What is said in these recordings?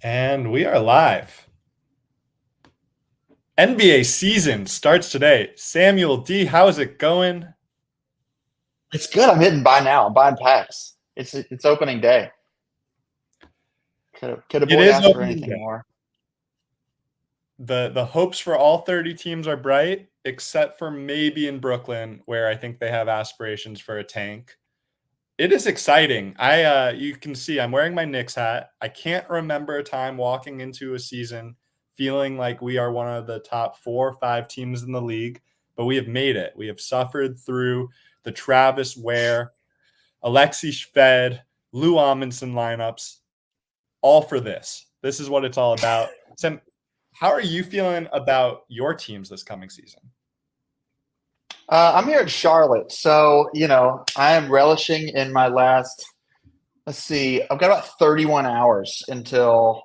And we are live. NBA season starts today. Samuel D, how's it going? It's good. I'm hitting buy now. I'm buying packs. It's opening day. Could a It boy is ask for opening anything day. more? The hopes for all 30 teams are bright, except for maybe in Brooklyn, where I think they have aspirations for a tank. It is exciting. You can see I'm wearing my Knicks hat. I can't remember a time walking into a season feeling like we are one of the top 4 or 5 teams in the league, but we have made it. We have suffered through the Travis Ware, Alexei Shved, Lou Amundsen lineups, all for this. This is what it's all about. Sam, how are you feeling about your teams this coming season? I'm here in Charlotte, so I am relishing in my last. Let's see. I've got about 31 hours until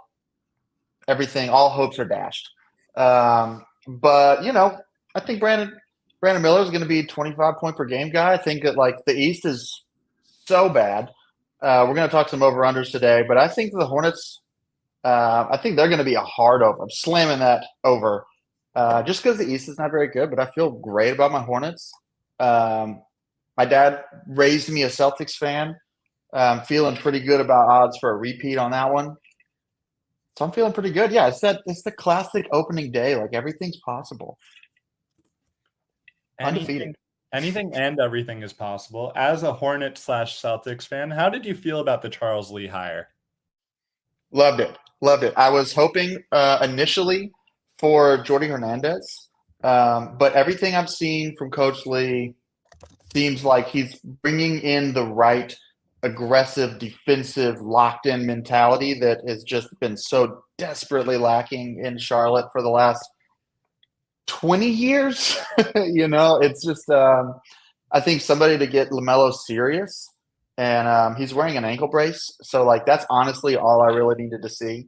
everything. All hopes are dashed. But I think Brandon Miller is going to be 25 point per game guy. I think that like the East is so bad. We're going to talk some over unders today, but I think the Hornets. I think they're going to be a hard over. I'm slamming that over just because the East is not very good, but I feel great about my Hornets. Um, my dad raised me a Celtics fan. I'm feeling pretty good about odds for a repeat on that one. So I'm feeling pretty good. Yeah, it's the classic opening day. Like everything's possible. Anything, Undefeated. anything, and everything is possible. As a Hornet slash Celtics fan, how did you feel about the Charles Lee hire? Loved it. Loved it. I was hoping initially for Jordy Hernandez, but everything I've seen from Coach Lee seems like he's bringing in the right aggressive, defensive, locked in mentality that has just been so desperately lacking in Charlotte for the last 20 years. It's just, I think somebody to get LaMelo serious. And he's wearing an ankle brace. So, like, that's honestly all I really needed to see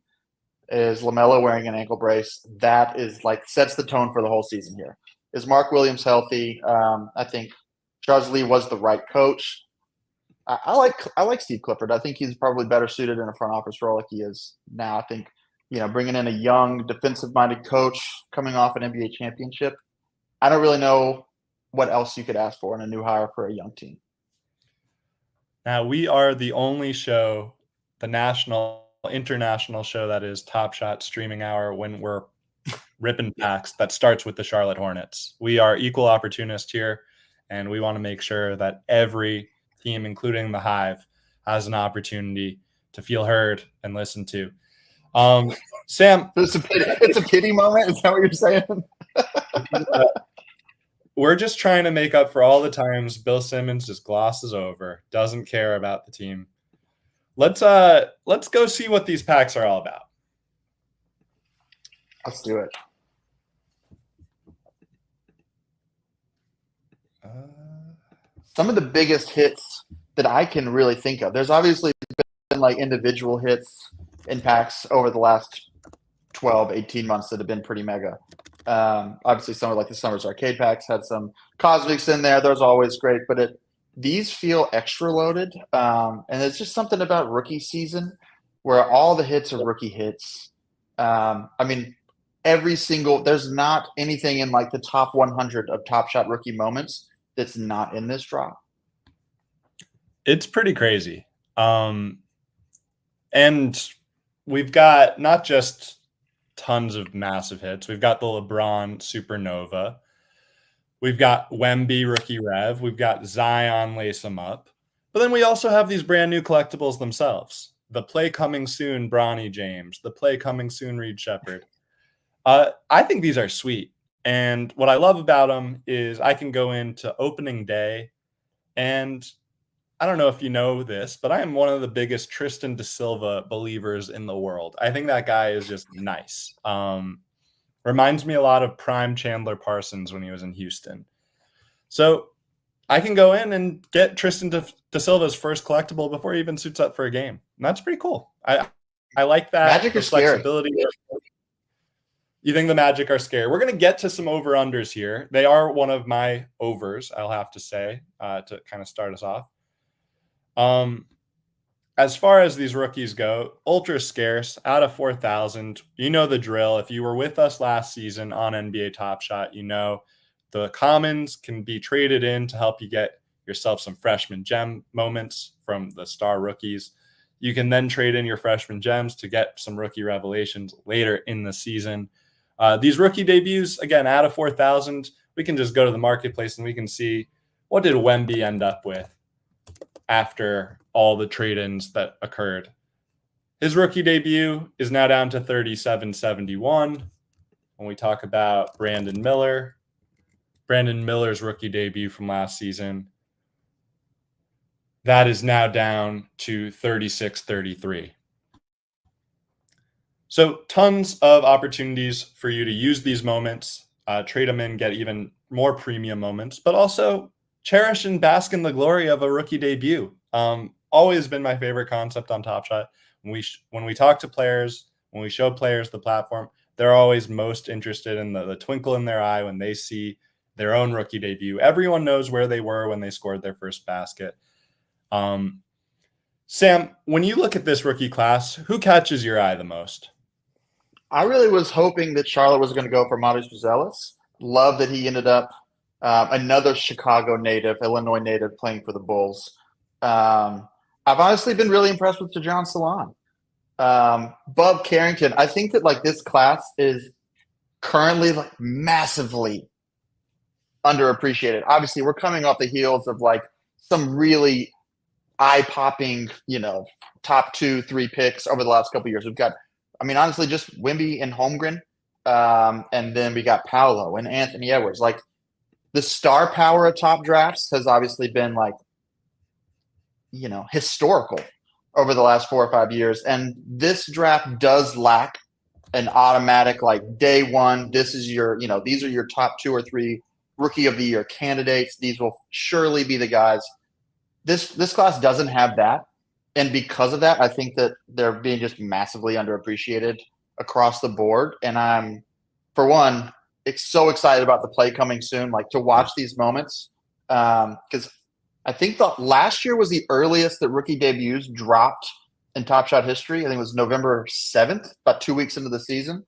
is LaMelo wearing an ankle brace. That is like sets the tone for the whole season here. Is Mark Williams healthy? I think Charles Lee was the right coach. I like Steve Clifford. I think he's probably better suited in a front office role like he is now. I think bringing in a young defensive minded coach coming off an NBA championship. I don't really know what else you could ask for in a new hire for a young team. Now, we are the only show, the national, international show that is Top Shot streaming hour when we're ripping packs that starts with the Charlotte Hornets. We are equal opportunists here, and we want to make sure that every team, including the Hive, has an opportunity to feel heard and listened to. Sam, It's a pity moment. Is that what you're saying? we're just trying to make up for all the times Bill Simmons just glosses over, doesn't care about the team. Let's go see what these packs are all about. Let's do it. Some of the biggest hits that I can really think of. There's obviously been like individual hits in packs over the last 12, 18 months that have been pretty mega. Obviously, some of like the Summers Arcade packs had some Cosmics in there. Those are always great, but these feel extra loaded. And it's just something about rookie season where all the hits are rookie hits. I mean, there's not anything in like the top 100 of Top Shot rookie moments that's not in this drop. It's pretty crazy. And we've got not just tons of massive hits. We've got the LeBron Supernova. We've got Wemby Rookie Rev. We've got Zion Lace 'em Up. But then we also have these brand new collectibles themselves. The Play Coming Soon Bronny James. The Play Coming Soon Reed Shepard. I think these are sweet. And what I love about them is I can go into opening day and I don't know if you know this, but I am one of the biggest Tristan da Silva believers in the world. I think that guy is just nice. Reminds me a lot of prime Chandler Parsons when he was in Houston. So I can go in and get Tristan da Silva's first collectible before he even suits up for a game. And that's pretty cool. I like that. Magic The is scary. flexibility. You think the Magic are scary? We're going to get to some over-unders here. They are one of my overs, I'll have to say, to kind of start us off. as far as these rookies go, ultra scarce out of 4,000. You know the drill. If you were with us last season on NBA Top Shot, you know the commons can be traded in to help you get yourself some freshman gem moments from the star rookies. You can then trade in your freshman gems to get some rookie revelations later in the season. These rookie debuts, again, out of 4,000, we can just go to the marketplace and we can see what did Wemby end up with after all the trade-ins that occurred. His rookie debut is now down to 37.71. When we talk about Brandon Miller's rookie debut from last season, that is now down to 36.33. So tons of opportunities for you to use these moments, trade them in, get even more premium moments, but also cherish and bask in the glory of a rookie debut. Always been my favorite concept on Top Shot. When we talk to players, when we show players the platform, they're always most interested in the twinkle in their eye when they see their own rookie debut. Everyone knows where they were when they scored their first basket. Sam, when you look at this rookie class, who catches your eye the most? I really was hoping that Charlotte was going to go for Marius Buzelis. Love that he ended up another Chicago native, Illinois native playing for the Bulls. I've honestly been really impressed with Dejan Salon. Bub Carrington, I think that like this class is currently like massively underappreciated. Obviously, we're coming off the heels of like some really eye-popping, top 2-3 picks over the last couple of years. We've got, honestly, just Wemby and Holmgren, and then we got Paolo and Anthony Edwards. Like the star power of top drafts has obviously been like, historical over the last 4 or 5 years. And this draft does lack an automatic, like day one, this is your, these are your top 2 or 3 rookie of the year candidates. These will surely be the guys. This class doesn't have that. And because of that, I think that they're being just massively underappreciated across the board. And I'm, for one, so excited about the play coming soon, like to watch these moments. Because I think the last year was the earliest that rookie debuts dropped in Top Shot history. I think it was November 7th, about 2 weeks into the season.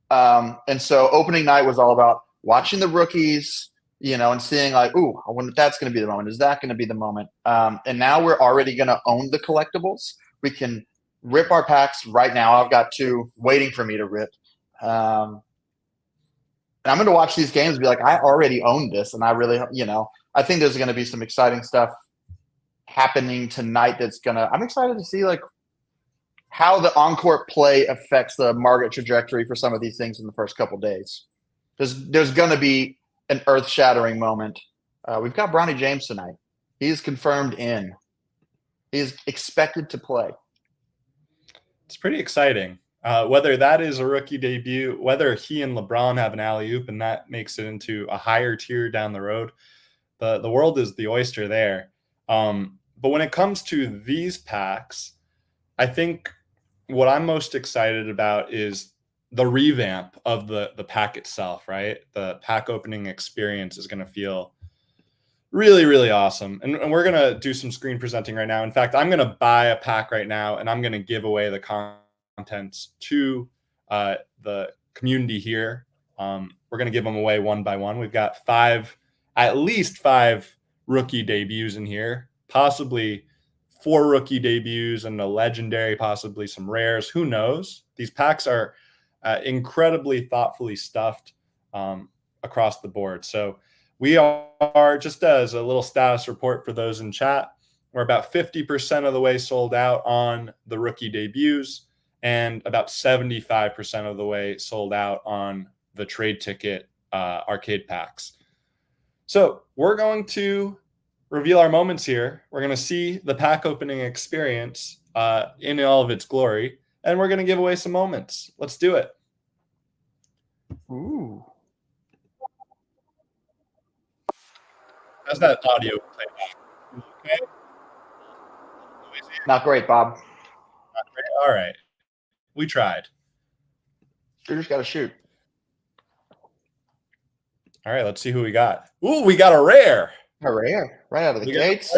And so opening night was all about watching the rookies, and seeing like, ooh, I wonder if that's going to be the moment. Is that going to be the moment? And now we're already going to own the collectibles. We can rip our packs right now. I've got 2 waiting for me to rip. And I'm going to watch these games and be like, I already own this. And I really, I think there's going to be some exciting stuff happening tonight I'm excited to see like how the on-court play affects the market trajectory for some of these things in the first couple days. There's going to be an earth-shattering moment. We've got Bronny James tonight. He's confirmed in. He's expected to play. It's pretty exciting. Whether that is a rookie debut, whether he and LeBron have an alley-oop and that makes it into a higher tier down the road, the world is the oyster there. But when it comes to these packs, I think what I'm most excited about is the revamp of the pack itself, right? The pack opening experience is going to feel really, really awesome. And we're going to do some screen presenting right now. In fact, I'm going to buy a pack right now, and I'm going to give away the contents to the community here. We're going to give them away one by one. We've got at least five rookie debuts in here, possibly 4 rookie debuts and a legendary, possibly some rares. Who knows? These packs are incredibly thoughtfully stuffed across the board. So we are, just as a little status report for those in chat, we're about 50% of the way sold out on the rookie debuts and about 75% of the way sold out on the trade ticket arcade packs. So we're going to reveal our moments here. We're going to see the pack opening experience in all of its glory, and we're going to give away some moments. Let's do it. Ooh. How's that audio play? Okay. Not great, Bob. Not great. All right. We tried. Shooter's got to shoot. All right, let's see who we got. Ooh, we got a rare. A rare, right out of the gates.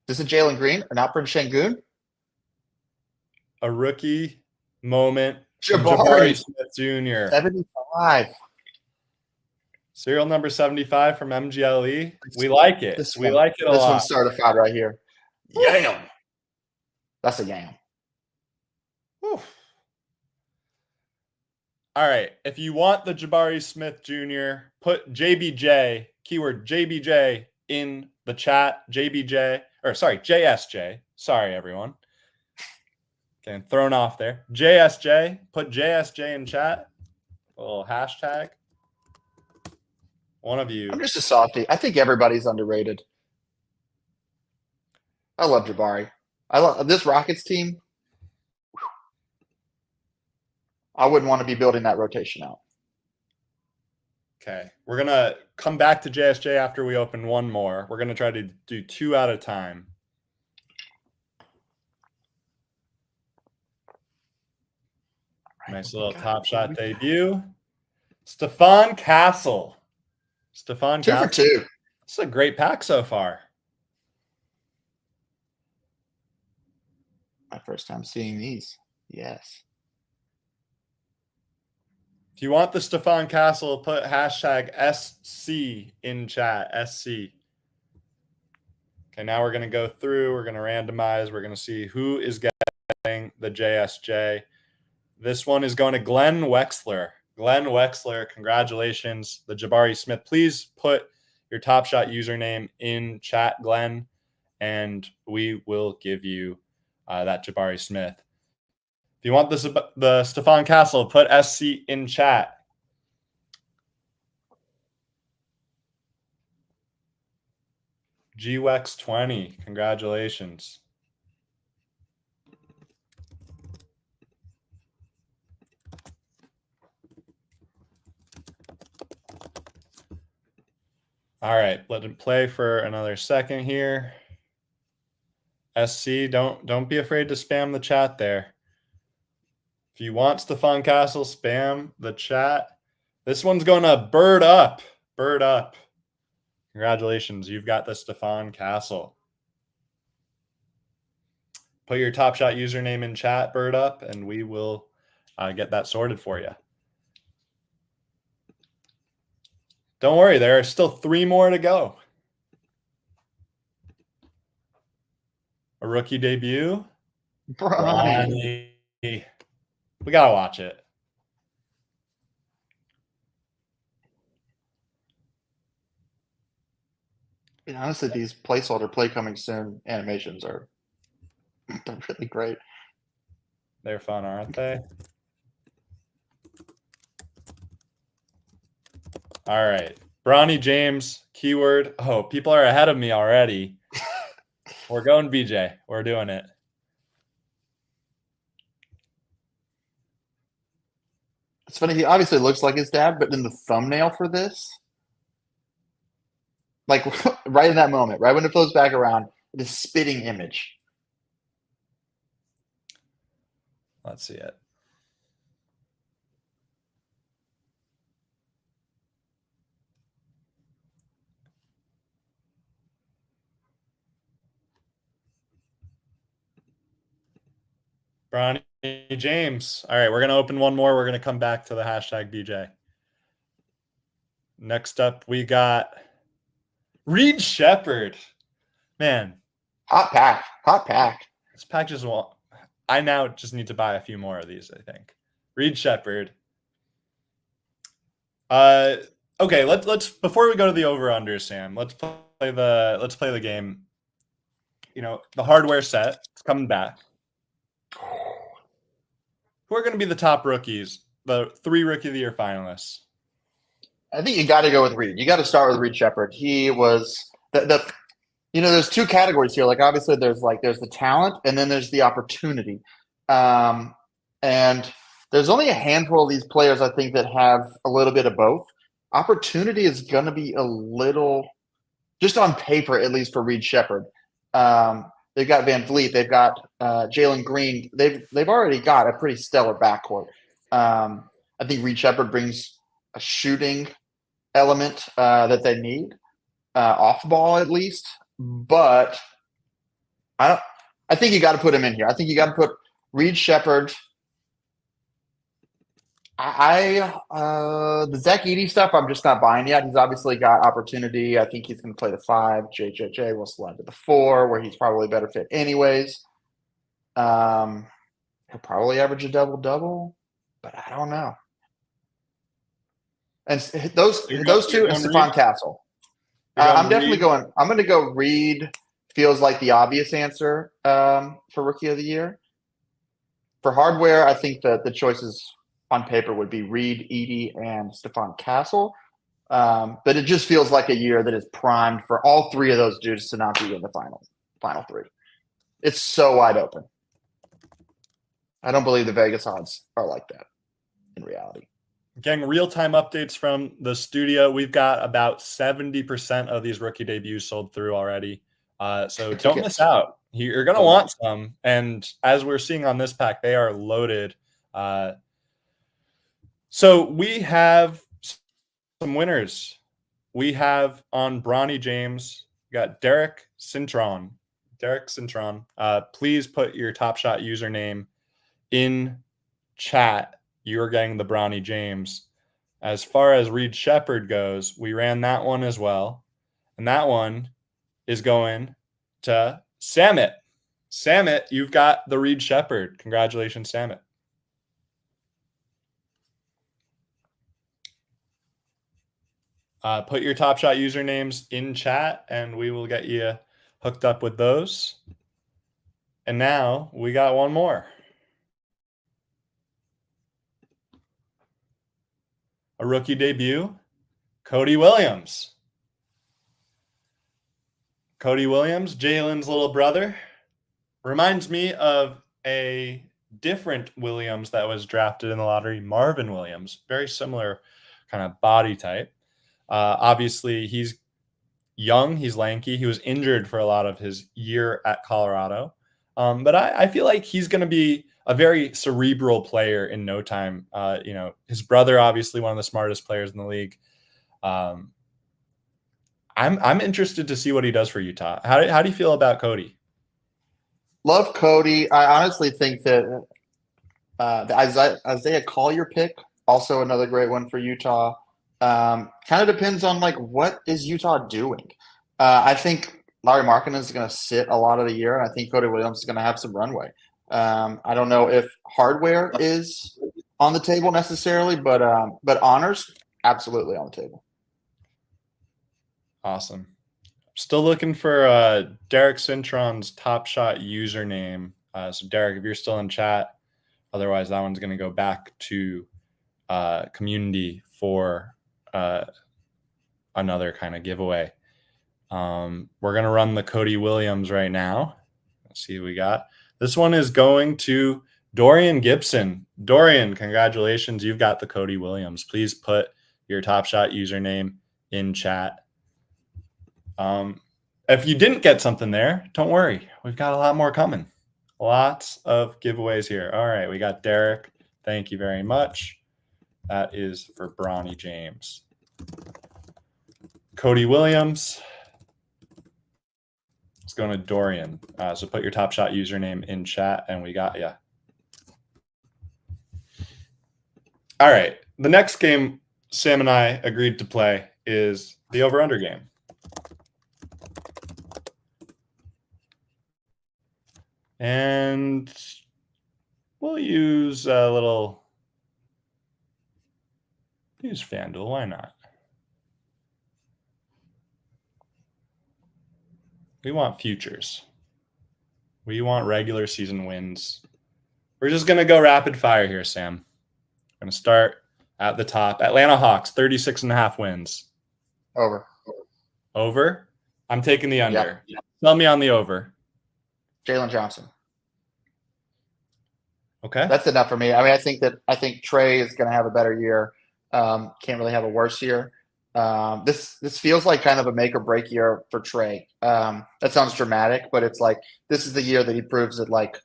This is Jalen Green, an Alperen Şengün. a rookie moment from Jabari. Jabari Smith Jr. 75. Serial number 75 from MGLE. We like it. This We one. like it a This lot. one's certified right here. Yam. That's a yam. Whew. All right. If you want the Jabari Smith Jr., put JBJ, keyword JBJ in the chat. JBJ, or sorry, JSJ. Sorry, everyone. Getting thrown off there. JSJ, put JSJ in chat. A little hashtag. One of you. I'm just a softie. I think everybody's underrated. I love Jabari. I love this Rockets team. I wouldn't want to be building that rotation out. Okay. We're going to come back to JSJ after we open one more. We're going to try to do 2 at a time. Nice little Top Shot debut. Stephon Castle. Stephon 2 Castle. for 2. It's a great pack so far. My first time seeing these. Yes. If you want the Stephon Castle, put hashtag SC in chat. SC. Okay, now we're going to go through. We're going to randomize. We're going to see who is getting the JSJ. This one is going to Glenn Wexler. Glenn Wexler, congratulations. The Jabari Smith. Please put your Top Shot username in chat, Glenn, and we will give you that Jabari Smith. If you want the Stephon Castle, put SC in chat. GWEX20, congratulations. All right, let it play for another second here. SC, don't be afraid to spam the chat there. If you want Stephon Castle, spam the chat. This one's going to Bird Up. Bird Up. Congratulations, you've got the Stephon Castle. Put your Top Shot username in chat, Bird Up, and we will get that sorted for you. Don't worry, there are still 3 more to go. A rookie debut. Bronny. We got to watch it. And honestly, these placeholder play coming soon animations are they're really great. They're fun, aren't they? All right. Bronny James, keyword. Oh, people are ahead of me already. We're going BJ. We're doing it. It's funny, he obviously looks like his dad, but in the thumbnail for this, like right in that moment, right when it flows back around, the spitting image. Let's see it. Bronny James. All right, we're going to open one more. We're going to come back to the hashtag BJ. Next up, we got Reed Shepherd. Man. Hot pack. Hot pack. This pack just won't. I now just need to buy a few more of these, I think. Reed Shepherd. Okay, let's before we go to the over-under, Sam, let's play the game. You know, the hardware set. It's coming back. Who are going to be the top rookies, the 3 Rookie of the Year finalists? I think you got to go with Reed. You got to start with Reed Shepherd. He was there's 2 categories here. Like obviously there's the talent and then there's the opportunity. And there's only a handful of these players I think that have a little bit of both. Opportunity is going to be a little, just on paper at least for Reed Shepherd. They've got Van Vliet. They've got Jalen Green. They've already got a pretty stellar backcourt. I think Reed Shepherd brings a shooting element that they need, off ball at least. But I think you got to put him in here. I think you got to put Reed Shepard. The Zach Edey stuff, I'm just not buying yet. He's obviously got opportunity. I think he's going to play the 5. JJJ will slide to the 4, where he's probably better fit anyways. He'll probably average a double-double, but I don't know. And those two and Stephon Castle. I'm definitely going. I'm going to go Reed. Feels like the obvious answer for Rookie of the Year. For hardware, I think that the choices on paper would be Reed, Edey, and Stephon Castle. But it just feels like a year that is primed for all 3 of those dudes to not be in the final 3. It's so wide open. I don't believe the Vegas odds are like that in reality. Getting real-time updates from the studio. We've got about 70% of these rookie debuts sold through already. So don't miss out. You're going to want some. And as we're seeing on this pack, they are loaded. So we have some winners. We have on Bronny James, we got Derek Cintron. Please put your Top Shot username in chat. You're getting the Bronny James. As far as Reed Shepard goes, we ran that one as well. And that one is going to Samit. Samit, you've got the Reed Shepard. Congratulations, Samit. Put your Top Shot usernames in chat, and we will get you hooked up with those. And now we got one more. A rookie debut, Cody Williams. Cody Williams, Jalen's little brother. Reminds me of a different Williams that was drafted in the lottery, Marvin Williams. Very similar kind of body type. Obviously, he's young. He's lanky. He was injured for a lot of his year at Colorado. But I feel like he's going to be a very cerebral player in no time. His brother, obviously one of the smartest players in the league. I'm interested to see what he does for Utah. How do you feel about Cody? Love Cody. I honestly think that the Isaiah Collier pick, also another great one for Utah. Kind of depends on what is Utah doing. I think Larry Markkinen is going to sit a lot of the year, and I think Cody Williams is going to have some runway. I don't know if hardware is on the table necessarily, but honors absolutely on the table. Awesome. Still looking for Derek Cintron's Top Shot username. So Derek, if you're still in chat, otherwise that one's going to go back to community for another kind of giveaway. We're going to run the Cody Williams right now. Let's see who we got. This one is going to Dorian Gibson. Dorian, congratulations. You've got the Cody Williams. Please put your Top Shot username in chat. If you didn't get something there, don't worry. We've got a lot more coming. Lots of giveaways here. All right, we got Derek. Thank you very much. That is for Bronny James. Cody Williams. It's going to Dorian. So put your Top Shot username in chat, and we got you. All right. The next game Sam and I agreed to play is the over-under game. And we'll use a little... Use FanDuel. Why not? We want futures. We want regular season wins. We're just going to go rapid fire here, Sam. I'm going to start at the top. Atlanta Hawks, 36.5 wins. Over. Over? I'm taking the under. Yep. Tell me on the over. Jalen Johnson. Okay. That's enough for me. I mean, I think Trey is going to have a better year. Can't really have a worse year. This feels like kind of a make or break year for Trey. That sounds dramatic, but it's like this is the year that he proves that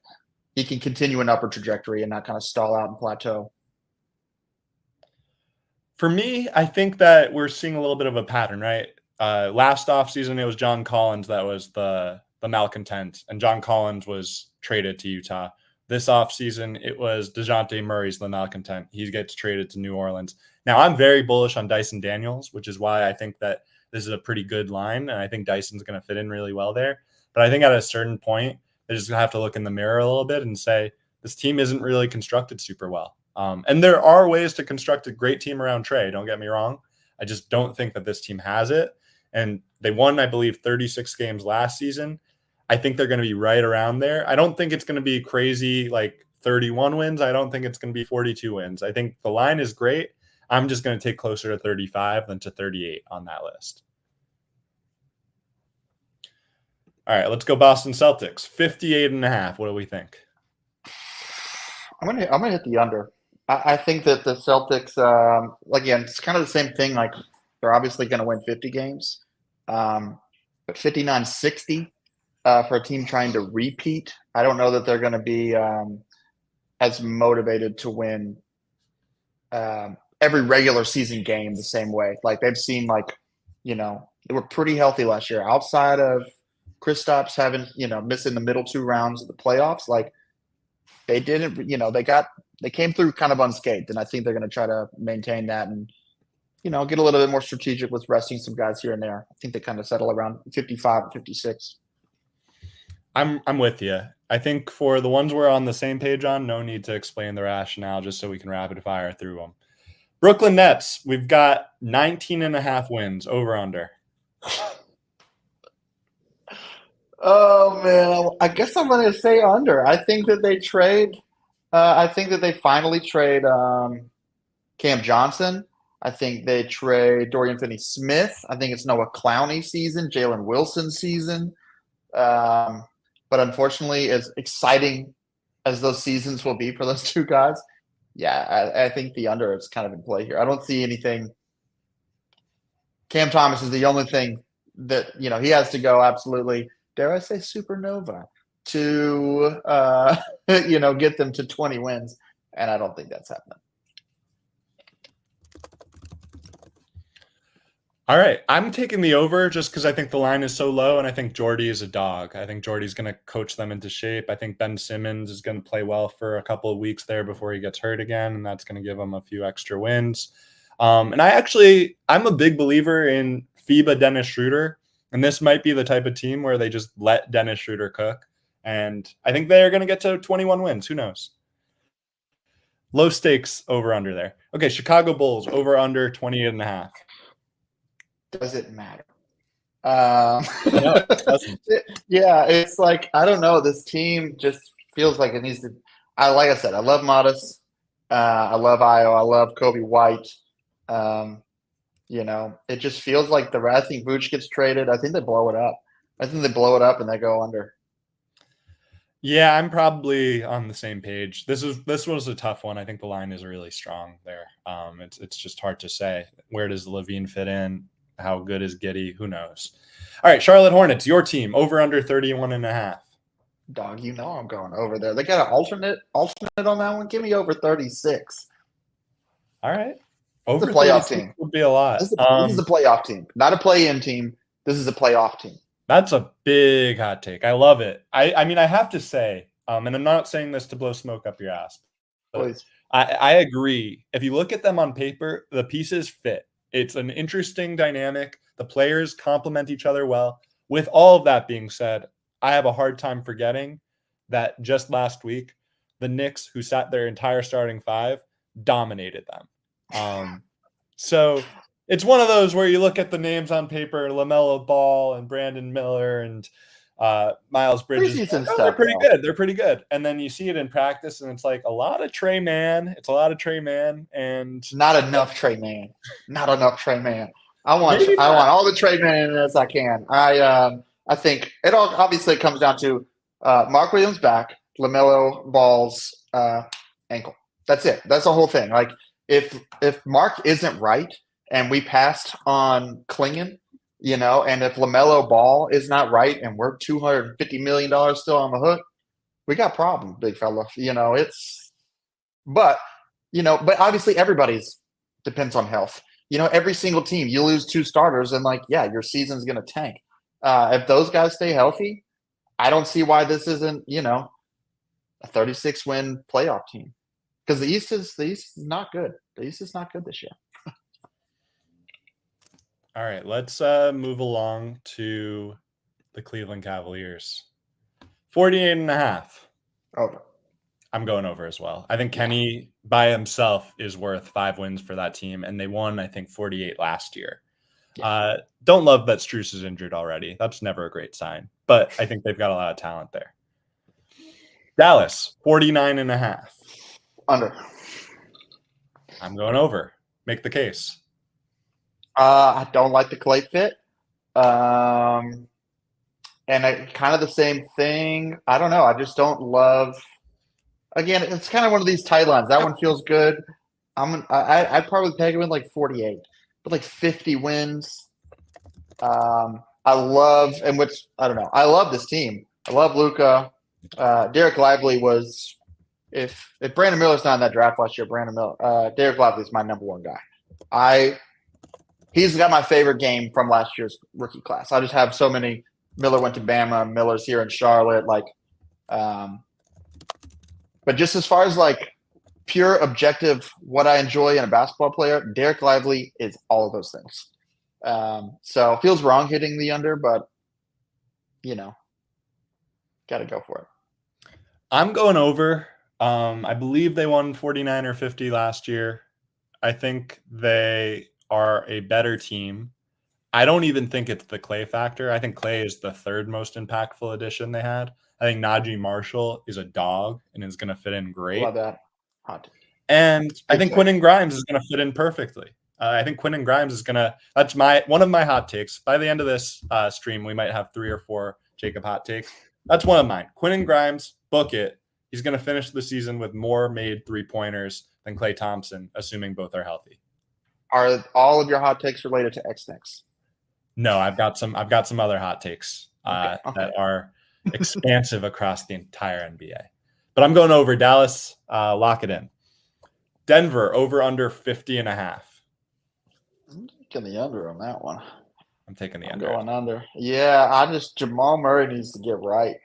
he can continue an upward trajectory and not kind of stall out and plateau. For me, I think that we're seeing a little bit of a pattern, right? Last offseason, it was John Collins that was the malcontent, and John Collins was traded to Utah. This offseason, it was DeJounte Murray's the malcontent. He gets traded to New Orleans. Now, I'm very bullish on Dyson Daniels, which is why I think that this is a pretty good line, and I think Dyson's going to fit in really well there. But I think at a certain point, they're just going to have to look in the mirror a little bit and say, this team isn't really constructed super well. And there are ways to construct a great team around Trey, don't get me wrong. I just don't think that this team has it. And they won, I believe, 36 games last season. I think they're going to be right around there. I don't think it's going to be crazy like 31 wins. I don't think it's going to be 42 wins. I think the line is great. I'm just going to take closer to 35 than to 38 on that list. All right, let's go Boston Celtics. 58.5. What do we think? I'm gonna hit the under. I think that the Celtics, again, it's kind of the same thing. Like they're obviously going to win 50 games, but 59-60 for a team trying to repeat. I don't know that they're going to be as motivated to win every regular season game the same way. Like they've seen, they were pretty healthy last year. Outside of Kristaps having, missing the middle 2 rounds of the playoffs, like they didn't, they came through kind of unscathed, and I think they're going to try to maintain that and, get a little bit more strategic with resting some guys here and there. I think they kind of settle around 55, 56. I'm with you. I think for the ones we're on the same page on, no need to explain the rationale, just so we can rapid fire through them. Brooklyn Nets, we've got 19.5 wins, over under. Oh man, I guess I'm going to say under. I think that they trade. I think that they finally trade Cam Johnson. I think they trade Dorian Finney-Smith. I think it's Noah Clowney season, Jalen Wilson season. But unfortunately, as exciting as those seasons will be for those two guys, I think the under is kind of in play here. I don't see anything. Cam Thomas is the only thing that, he has to go absolutely, dare I say, supernova to, get them to 20 wins. And I don't think that's happening. All right. I'm taking the over just because I think the line is so low, and I think Jordy is a dog. I think Jordy's going to coach them into shape. I think Ben Simmons is going to play well for a couple of weeks there before he gets hurt again, and that's going to give them a few extra wins. And I'm a big believer in FIBA Dennis Schroeder, and this might be the type of team where they just let Dennis Schroeder cook. And I think they're going to get to 21 wins. Who knows? Low stakes over under there. Okay, Chicago Bulls over under 28.5. Does it matter? No, it doesn't. Yeah, it's like, I don't know. This team just feels like it needs to. Like I said, I love Modest. I love Io. I love Kobe White. It just feels like I think Vooch gets traded. I think they blow it up. And they go under. Yeah, I'm probably on the same page. This was a tough one. I think the line is really strong there. It's just hard to say. Where does Levine fit in? How good is Giddey? Who knows? All right, Charlotte Hornets, your team, over under 31.5. Dog, I'm going over there. They got an alternate on that one. Give me over 36. All right. Over the playoff team would be a lot. This is a playoff team, not a play-in team. This is a playoff team. That's a big hot take. I love it. I mean, I have to say, and I'm not saying this to blow smoke up your ass, but Please. I agree. If you look at them on paper, the pieces fit. It's an interesting dynamic. The players complement each other well. With all of that being said, I have a hard time forgetting that just last week, the Knicks, who sat their entire starting 5, dominated them. So it's one of those where you look at the names on paper, LaMelo Ball and Brandon Miller and Miles Bridges. They're pretty good. They're pretty good. And then you see it in practice, and it's like a lot of Trey Mann. It's a lot of Trey Mann, and not enough Trey Mann. Not enough Trey Mann. I want all the Trey Mann as I can. I think it all obviously comes down to Mark Williams back, LaMelo Ball's ankle. That's it. That's the whole thing. Like if Mark isn't right and we passed on Klingon, and if LaMelo Ball is not right and we're $250 million still on the hook, we got problems, big fella. But obviously everybody's depends on health. Every single team, you lose 2 starters and your season's going to tank. If those guys stay healthy, I don't see why this isn't, a 36 win playoff team. Because the East is not good. The East is not good this year. All right, let's move along to the Cleveland Cavaliers. 48.5. Over. I'm going over as well. I think Kenny by himself is worth 5 wins for that team, and they won, I think, 48 last year. Yeah. Don't love that Strus is injured already. That's never a great sign, but I think they've got a lot of talent there. Dallas, 49.5. Under. I'm going over. Make the case. I don't like the Clay fit. And kind of the same thing. I don't know. I just don't love. Again, it's kind of one of these tight lines. That one feels good. I'd probably peg him in like 48, but like 50 wins. I love, and which I don't know. I love this team. I love Luka. Derek Lively was. If Brandon Miller's not in that draft last year, Derek Lively is my number one guy. He's got my favorite game from last year's rookie class. I just have so many. Miller went to Bama. Miller's here in Charlotte. But just as far as like pure objective, what I enjoy in a basketball player, Derek Lively is all of those things. So it feels wrong hitting the under, but got to go for it. I'm going over. I believe they won 49 or 50 last year. I think they are a better team. I don't even think it's the Clay factor. I think Clay is the third most impactful addition they had. I think Najee Marshall is a dog and is going to fit in great. Love that. And I think Quentin Grimes is going to fit in perfectly. I think Quentin Grimes is going to – that's one of my hot takes. By the end of this stream, we might have 3 or 4 Jacob hot takes. That's one of mine. Quentin Grimes, book it. He's going to finish the season with more made 3-pointers than Klay Thompson, assuming both are healthy. Are all of your hot takes related to X-Nex? No, I've got some other hot takes that are expansive across the entire NBA. But I'm going over Dallas. Lock it in. Denver over under 50.5. I'm taking the under on that one. I'm taking the under. Going under. Yeah, Jamal Murray needs to get right.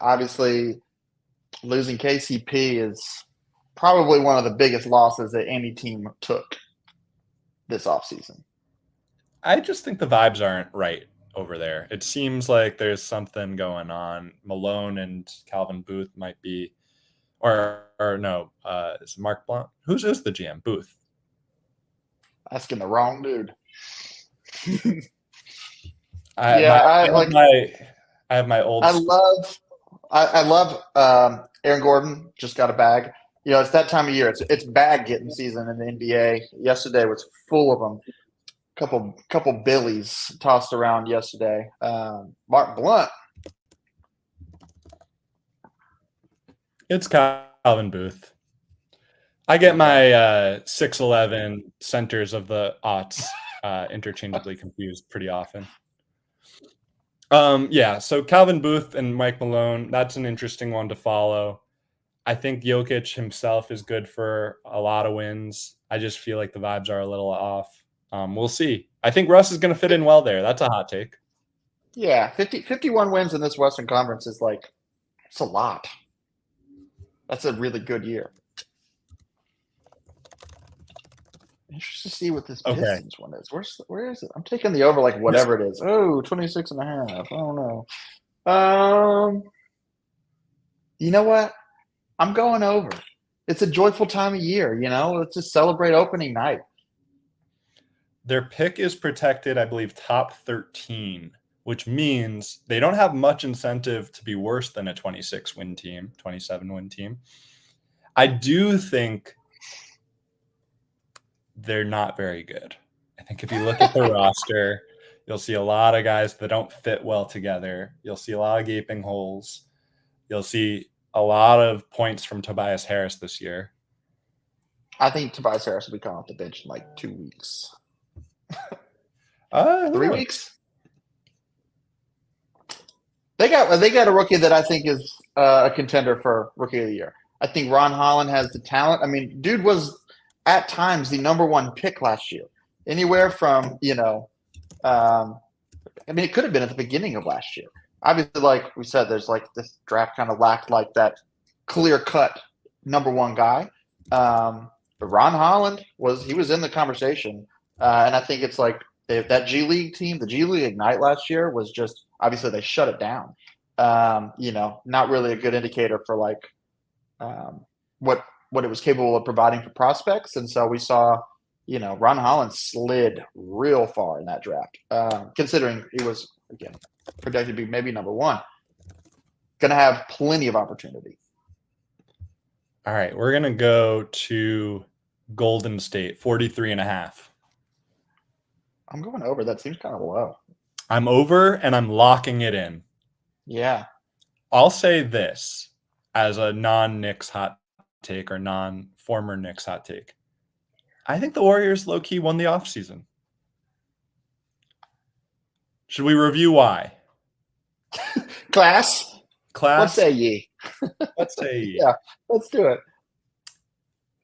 Obviously, losing KCP is probably one of the biggest losses that any team took this offseason. I just think the vibes aren't right over there. It seems like there's something going on. Malone and Calvin Booth might be, or no, is Mark Blount? Who's the GM? Booth. Asking the wrong dude. I have my old. I love Aaron Gordon. Just got a bag. It's that time of year. It's bag getting season in the NBA. Yesterday was full of them. Couple Billies tossed around yesterday. Mark Blount. It's Calvin Booth. I get my 6'11" centers of the aughts interchangeably confused pretty often. So Calvin Booth and Mike Malone, that's an interesting one to follow. I think Jokic himself is good for a lot of wins. I just feel like the vibes are a little off. We'll see. I think Russ is going to fit in well there. That's a hot take. Yeah, 51 wins in this Western Conference is it's a lot. That's a really good year. Interested to see what this Pistons one is. Where is it? I'm taking the over whatever it is. Oh, 26.5. I don't know. You know what? I'm going over. It's a joyful time of year, Let's just celebrate opening night. Their pick is protected, I believe, top 13, which means they don't have much incentive to be worse than a 26-win team, 27-win team. I do think they're not very good. I think if you look at the roster, you'll see a lot of guys that don't fit well together. You'll see a lot of gaping holes. You'll see a lot of points from Tobias Harris this year. I think Tobias Harris will be coming off the bench in 2 weeks. 3 weeks. They got a rookie that I think is a contender for Rookie of the Year. I think Ron Holland has the talent. I mean, dude was at times the number 1 pick last year. Anywhere from it could have been at the beginning of last year. obviously, like we said, there's like this draft kind of lacked like that clear cut number one guy. But Ron Holland was in the conversation, and I think it's like that G League team, the G League Ignite last year was just obviously they shut it down. Not really a good indicator for like um, what it was capable of providing for prospects, and so we saw. Ron Holland slid real far in that draft, considering he was again projected to be maybe number one. Going to have plenty of opportunity. All right, we're going to go to Golden State, 43.5. I'm going over. That seems kind of low. I'm over and I'm locking it in. Yeah. I'll say this as a non-Knicks hot take or non-former Knicks hot take. I think the Warriors low-key won the offseason. Should we review why? Class? What Class? say ye? Let's say ye. Yeah, let's do it.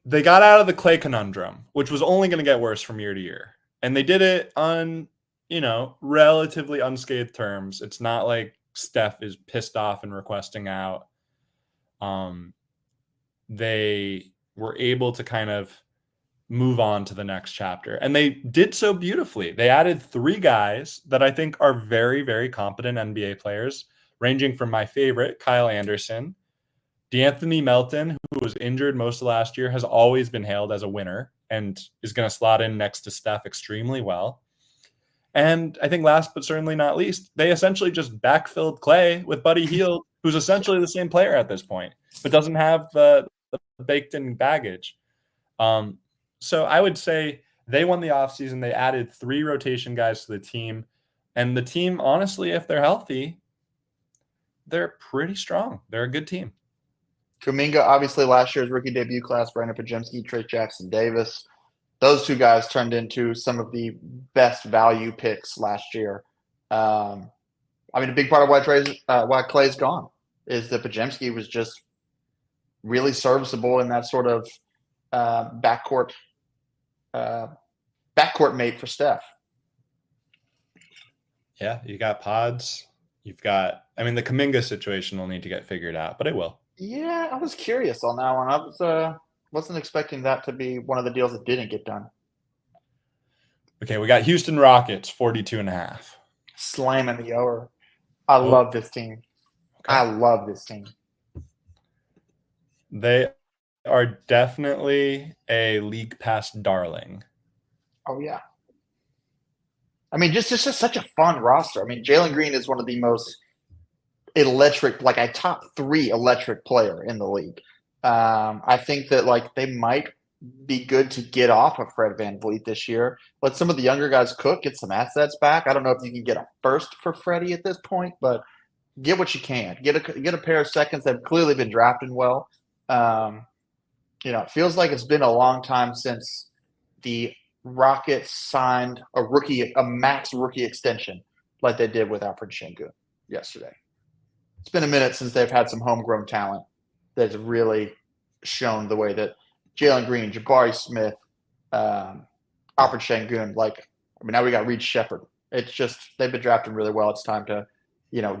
They got out of the Clay conundrum, which was only going to get worse from year to year. And they did it on, relatively unscathed terms. It's not like Steph is pissed off and requesting out. They were able to kind of move on to the next chapter. And they did so beautifully. They added 3 guys that I think are very, very competent NBA players, ranging from my favorite, Kyle Anderson. DeAnthony Melton, who was injured most of last year, has always been hailed as a winner and is going to slot in next to Steph extremely well. And I think last but certainly not least, they essentially just backfilled Clay with Buddy Hield, who's essentially the same player at this point, but doesn't have the baked-in baggage. So I would say they won the offseason. They added 3 rotation guys to the team. And the team, honestly, if they're healthy, they're pretty strong. They're a good team. Kuminga, obviously last year's rookie debut class, Brandon Podziemski, Trey Jackson Davis. Those 2 guys turned into some of the best value picks last year. A big part of why Clay's gone is that Podziemski was just really serviceable in that sort of backcourt mate for Steph. Yeah, you got Pods. You've got, the Kuminga situation will need to get figured out, but it will. Yeah, I was curious on that one. I wasn't expecting that to be one of the deals that didn't get done. Okay, we got Houston Rockets, 42.5. Slamming the over. I love this team. Okay. I love this team. They are definitely a league pass darling. Oh, yeah. Just such a fun roster. Jalen Green is one of the most electric, like a top 3 electric player in the league. I think that they might be good to get off of Fred VanVleet this year. Let some of the younger guys cook, get some assets back. I don't know if you can get a first for Freddie at this point, but get what you can. Get a pair of seconds that have clearly been drafted well. It feels like it's been a long time since the Rockets signed a max rookie extension like they did with Alfred Şengün yesterday. It's been a minute since they've had some homegrown talent that's really shown the way that Jalen Green, Jabari Smith, Alfred Şengün, now we got Reed Shepherd. It's just they've been drafting really well. It's time to,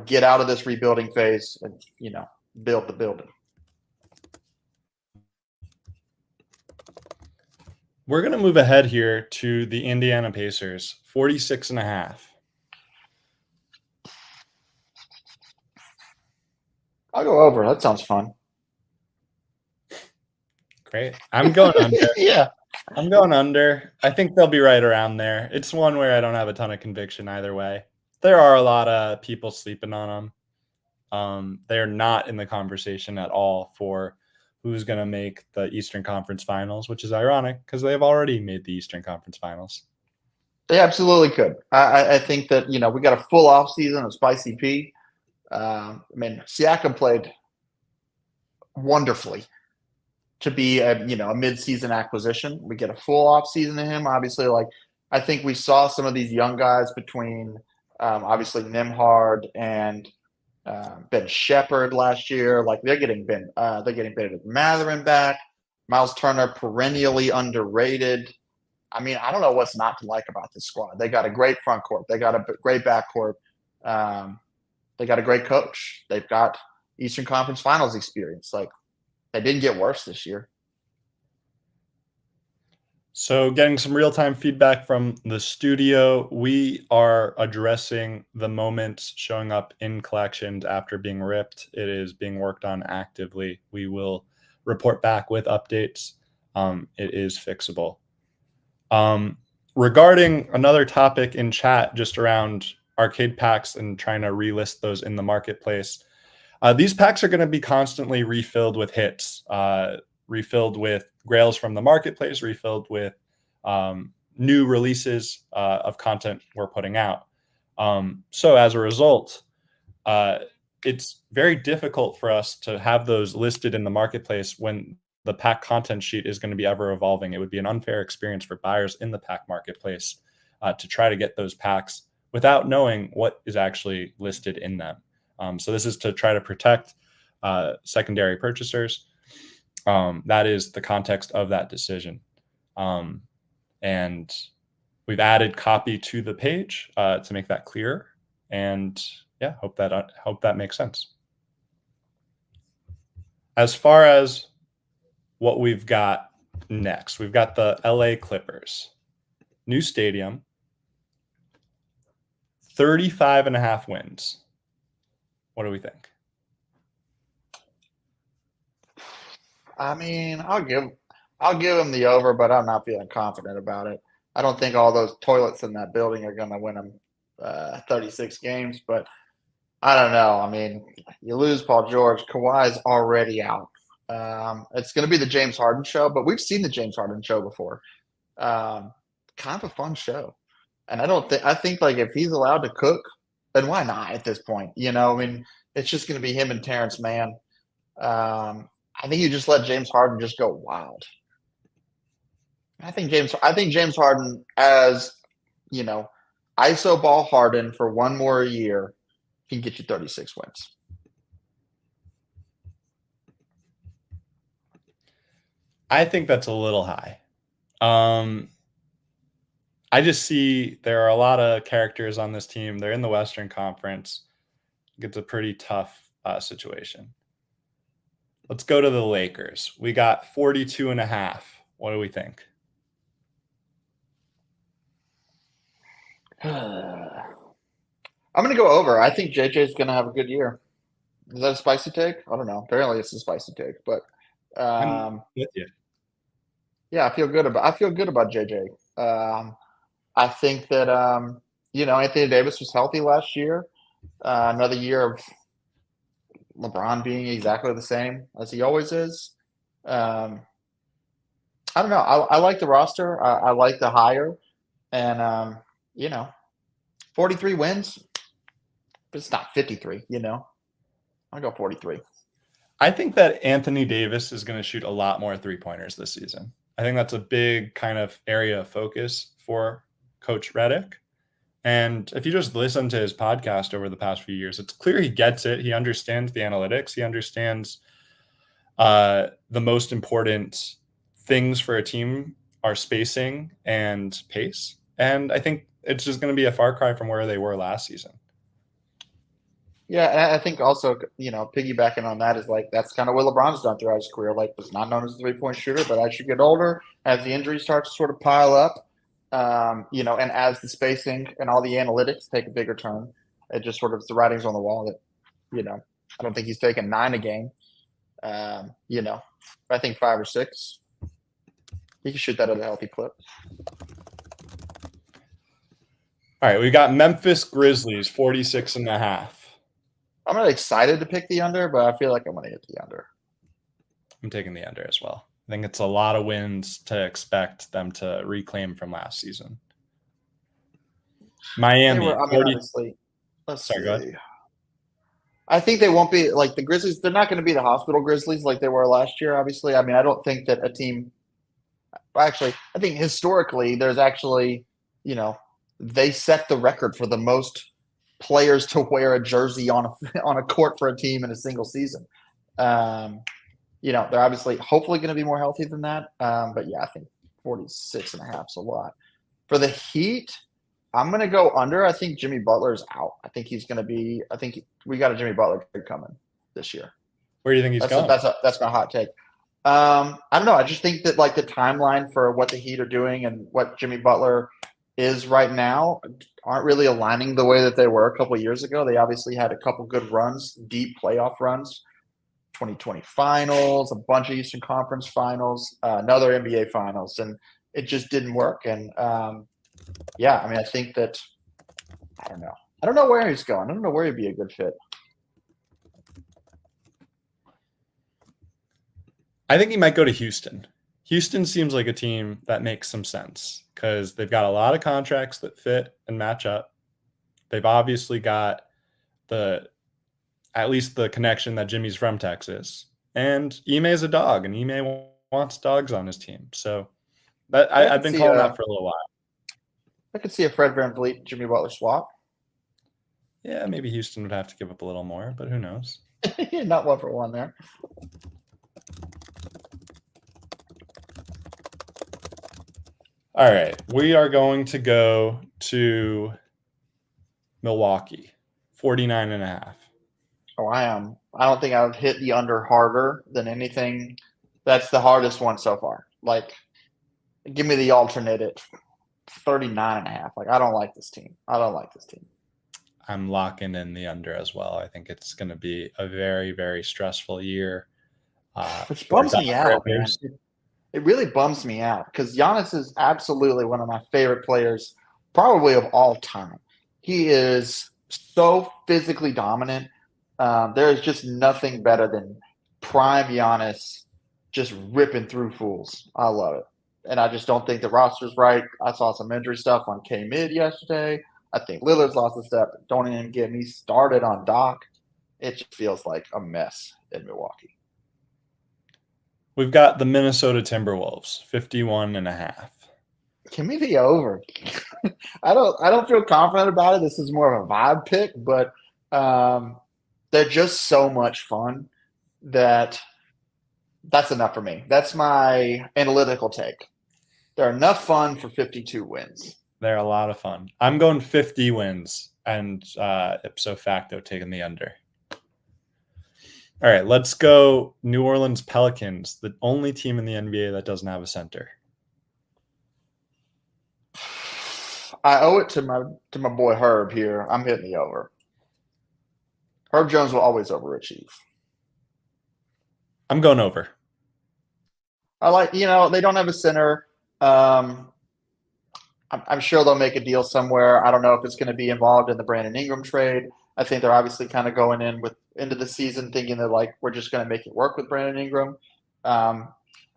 get out of this rebuilding phase and, build the building. We're going to move ahead here to the Indiana Pacers, 46.5. I'll go over. That sounds fun. Great. I'm going under. Yeah. I'm going under. I think they'll be right around there. It's one where I don't have a ton of conviction either way. There are a lot of people sleeping on them. They're not in the conversation at all for who's going to make the Eastern Conference Finals, which is ironic because they've already made the Eastern Conference Finals. They absolutely could. I think that, we got a full offseason of Spicy P. Siakam played wonderfully to be a mid-season acquisition. We get a full offseason of him. Obviously, I think we saw some of these young guys between obviously Nembhard and Ben Shepherd last year. They're getting Bennedict Mathurin back. Miles Turner, perennially underrated. I don't know what's not to like about this squad. They got a great front court. They got a great back court. They got a great coach. They've got Eastern Conference Finals experience. Like, they didn't get worse this year. So, getting some real time feedback from the studio, we are addressing the moments showing up in collections after being ripped. It is being worked on actively. We will report back with updates. It is fixable. Regarding another topic in chat, just around arcade packs and trying to relist those in the marketplace, these packs are going to be constantly refilled with hits. Refilled with grails from the marketplace, refilled with new releases of content we're putting out. So as a result, it's very difficult for us to have those listed in the marketplace when the pack content sheet is going to be ever evolving. It would be an unfair experience for buyers in the pack marketplace to try to get those packs without knowing what is actually listed in them. So this is to try to protect secondary purchasers. That is the context of that decision. And we've added copy to the page to make that clear. And yeah, hope that makes sense. As far as what we've got next, we've got the LA Clippers. New stadium, 35.5 wins. What do we think? I mean, I'll give them the over, but I'm not feeling confident about it. I don't think all those toilets in that building are going to win them 36 games, but I don't know. I mean, you lose Paul George, Kawhi's already out. It's going to be the James Harden show, but we've seen the James Harden show before. Kind of a fun show, and I think like if he's allowed to cook, then why not at this point? You know, I mean, it's just going to be him and Terrence Mann. I think you just let James Harden just go wild. I think James Harden, as you know, ISO ball Harden for one more year, can get you 36 wins. I think that's a little high. I just see there are a lot of characters on this team. They're in the Western Conference. It's a pretty tough situation. Let's go to the Lakers. We got 42.5. What do we think? I'm going to go over. I think JJ is going to have a good year. Is that a spicy take? I don't know. Apparently, it's a spicy take, but I'm with you. yeah, I feel good about JJ. I think that Anthony Davis was healthy last year. Another year of LeBron being exactly the same as he always is. I don't know. I like the roster. I like the hire, and 43 wins, but it's not 53. I'll go 43. I think that Anthony Davis is going to shoot a lot more three-pointers this season. I think that's a big kind of area of focus for Coach Redick. And if you just listen to his podcast over the past few years, it's clear he gets it. He understands the analytics. He understands the most important things for a team are spacing and pace. And I think it's just going to be a far cry from where they were last season. Yeah, and I think also, piggybacking on that is like that's kind of what LeBron's done throughout his career. Like, was not known as a three-point shooter, but as you get older, as the injuries start to sort of pile up, and as the spacing and all the analytics take a bigger turn, it just sort of the writing's on the wall that, I don't think he's taking 9 a game. I think 5 or 6. He can shoot that at a healthy clip. All right, we got Memphis Grizzlies, 46.5. I'm not excited to pick the under, but I feel like I'm going to hit the under. I'm taking the under as well. I think it's a lot of wins to expect them to reclaim from last season. Miami. Honestly, let's Sorry, see. go ahead. I think they won't be like the Grizzlies. They're not going to be the hospital Grizzlies like they were last year, obviously. I mean, I don't think that a team – actually, I think historically there's actually, they set the record for the most players to wear a jersey on a court for a team in a single season. They're obviously hopefully going to be more healthy than that. But yeah, I think 46.5 is a lot. For the Heat, I'm gonna go under. I think Jimmy Butler's out. I think he's gonna be. I think we got a Jimmy Butler trade coming this year. Where do you think he's going? That's my hot take. I don't know. I just think that like the timeline for what the Heat are doing and what Jimmy Butler is right now aren't really aligning the way that they were a couple of years ago. They obviously had a couple good runs, deep playoff runs, 2020 finals, a bunch of Eastern Conference finals, another NBA finals, and it just didn't work. And yeah, I mean, I think that I don't know. I don't know where he's going. I don't know where he'd be a good fit. I think he might go to Houston. Houston seems like a team that makes some sense because they've got a lot of contracts that fit and match up. They've obviously got at least the connection that Jimmy's from Texas. And Ime is a dog, and Ime wants dogs on his team. So I've been calling that for a little while. I could see a Fred VanVleet, Jimmy Butler swap. Yeah, maybe Houston would have to give up a little more, but who knows? Not 1-for-1 there. All right, we are going to go to Milwaukee, 49.5. Oh, I am. I don't think I've hit the under harder than anything. That's the hardest one so far. Like, give me the alternate at 39.5. Like, I don't like this team. I'm locking in the under as well. I think it's going to be a very, very stressful year. Which bums me out, man. It really bums me out because Giannis is absolutely one of my favorite players, probably of all time. He is so physically dominant. There is just nothing better than prime Giannis just ripping through fools. I love it. And I just don't think the roster's right. I saw some injury stuff on K-Mid yesterday. I think Lillard's lost a step. Don't even get me started on Doc. It just feels like a mess in Milwaukee. We've got the Minnesota Timberwolves, 51.5. Give me the over. I don't feel confident about it. This is more of a vibe pick, but they're just so much fun that's enough for me. That's my analytical take. They're enough fun for 52 wins. They're a lot of fun. I'm going 50 wins and ipso facto taking the under. All right, let's go New Orleans Pelicans, the only team in the NBA that doesn't have a center. I owe it to my boy Herb here. I'm hitting the over. Herb Jones will always overachieve. I'm going over. I like, they don't have a center. I'm sure they'll make a deal somewhere. I don't know if it's going to be involved in the Brandon Ingram trade. I think they're obviously kind of going into the season thinking that like we're just going to make it work with Brandon Ingram. I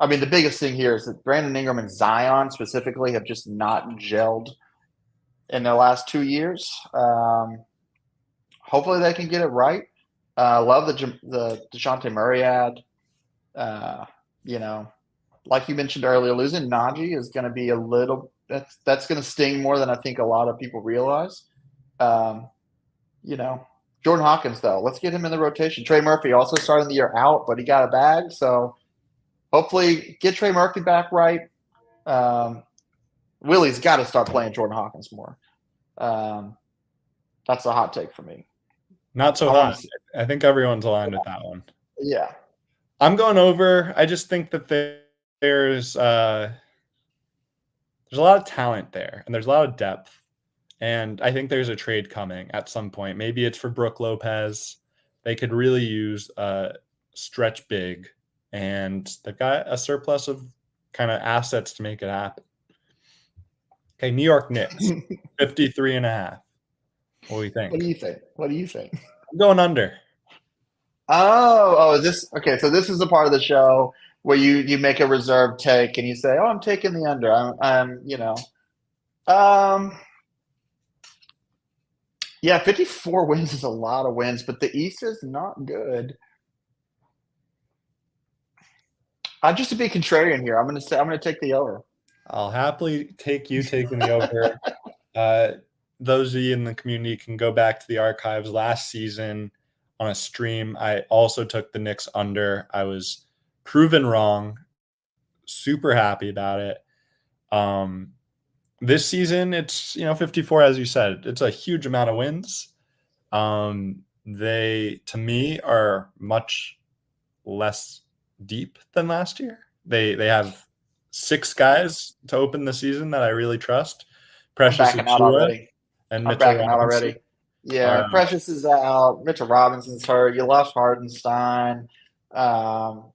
mean, the biggest thing here is that Brandon Ingram and Zion specifically have just not gelled in their last 2 years. Hopefully they can get it right. Love the DeJounte Murray ad. Like you mentioned earlier, losing Najee is going to be a little that's going to sting more than I think a lot of people realize. Jordan Hawkins, though, let's get him in the rotation. Trey Murphy also starting the year out, but he got a bag. So hopefully get Trey Murphy back right. Willie's got to start playing Jordan Hawkins more. That's a hot take for me. Not so hot. I think everyone's aligned with that one. Yeah. I'm going over. I just think that there's a lot of talent there, and there's a lot of depth. And I think there's a trade coming at some point. Maybe it's for Brook Lopez. They could really use a stretch big, and they've got a surplus of kind of assets to make it happen. Okay, New York Knicks, 53.5. What do you think? What do you think? I'm going under. Oh, is this okay? So this is a part of the show where you make a reserve take and you say, "Oh, I'm taking the under." Yeah, 54 wins is a lot of wins, but the East is not good. Just to be contrarian here, I'm going to take the over. I'll happily take you taking the over. Those of you in the community can go back to the archives last season on a stream. I also took the Knicks under. I was proven wrong. Super happy about it. this season, it's 54, as you said. It's a huge amount of wins. They, to me, are much less deep than last year. They have 6 guys to open the season that I really trust. I'm Precious backing out Achiuwa already. and I'm Mitchell backing out Robinson. already. Yeah, Precious is out. Mitchell Robinson's hurt. You lost Hardenstein.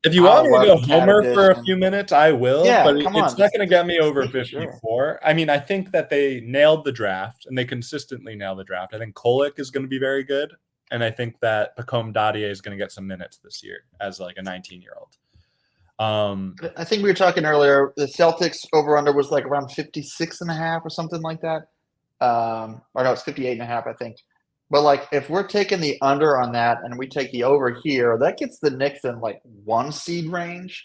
If you want me to go Webb's had homer for a addition. few minutes, I will, Yeah, but come it's on. not going to get me over Sneak, sure. 54. I mean, I think that they nailed the draft, and they consistently nail the draft. I think Kolek is going to be very good, and I think that Pacome Dadier is going to get some minutes this year as like a 19-year-old. I think we were talking earlier, the Celtics over-under was like around 56.5 or something like that. Or no, it's 58.5, I think. But like, if we're taking the under on that and we take the over here, that gets the Knicks in like 1 seed range.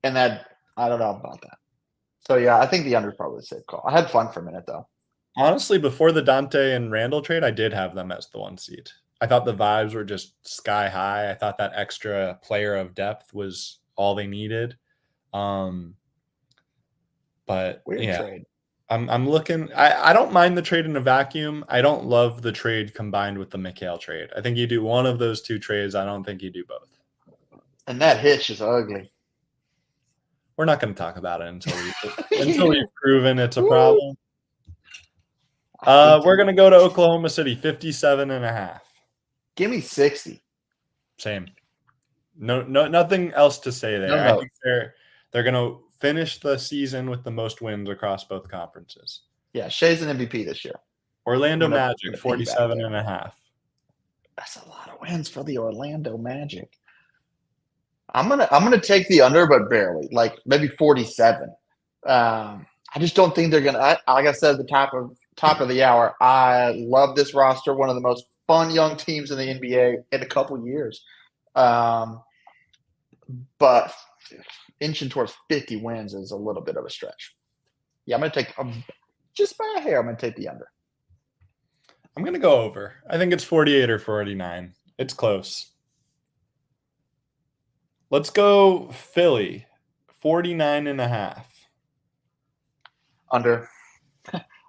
And that, I don't know about that. So yeah, I think the under is probably a safe call. I had fun for a minute though. Honestly, before the Dante and Randall trade, I did have them as the 1 seed. I thought the vibes were just sky high. I thought that extra player of depth was all they needed. But Weird yeah, trade. I'm looking. I don't mind the trade in a vacuum. I don't love the trade combined with the Mikal trade. I think you do one of those 2 trades. I don't think you do both. And that hitch is ugly. We're not going to talk about it until we've proven it's a problem. We're going to go to Oklahoma City, 57.5. Give me 60. Same. No, nothing else to say there. No. I think they're going to finish the season with the most wins across both conferences. Yeah, Shea's an MVP this year. Orlando Magic, 47.5. That's a lot of wins for the Orlando Magic. I'm gonna take the under, but barely, like maybe 47. I just don't think they're gonna. Like I said at the top of the hour, I love this roster. One of the most fun young teams in the NBA in a couple years. But inching towards 50 wins is a little bit of a stretch. Yeah, I'm gonna take just by a hair. I'm gonna take the under. I'm gonna go over. I think it's 48 or 49. It's close. Let's go Philly, 49.5. Under.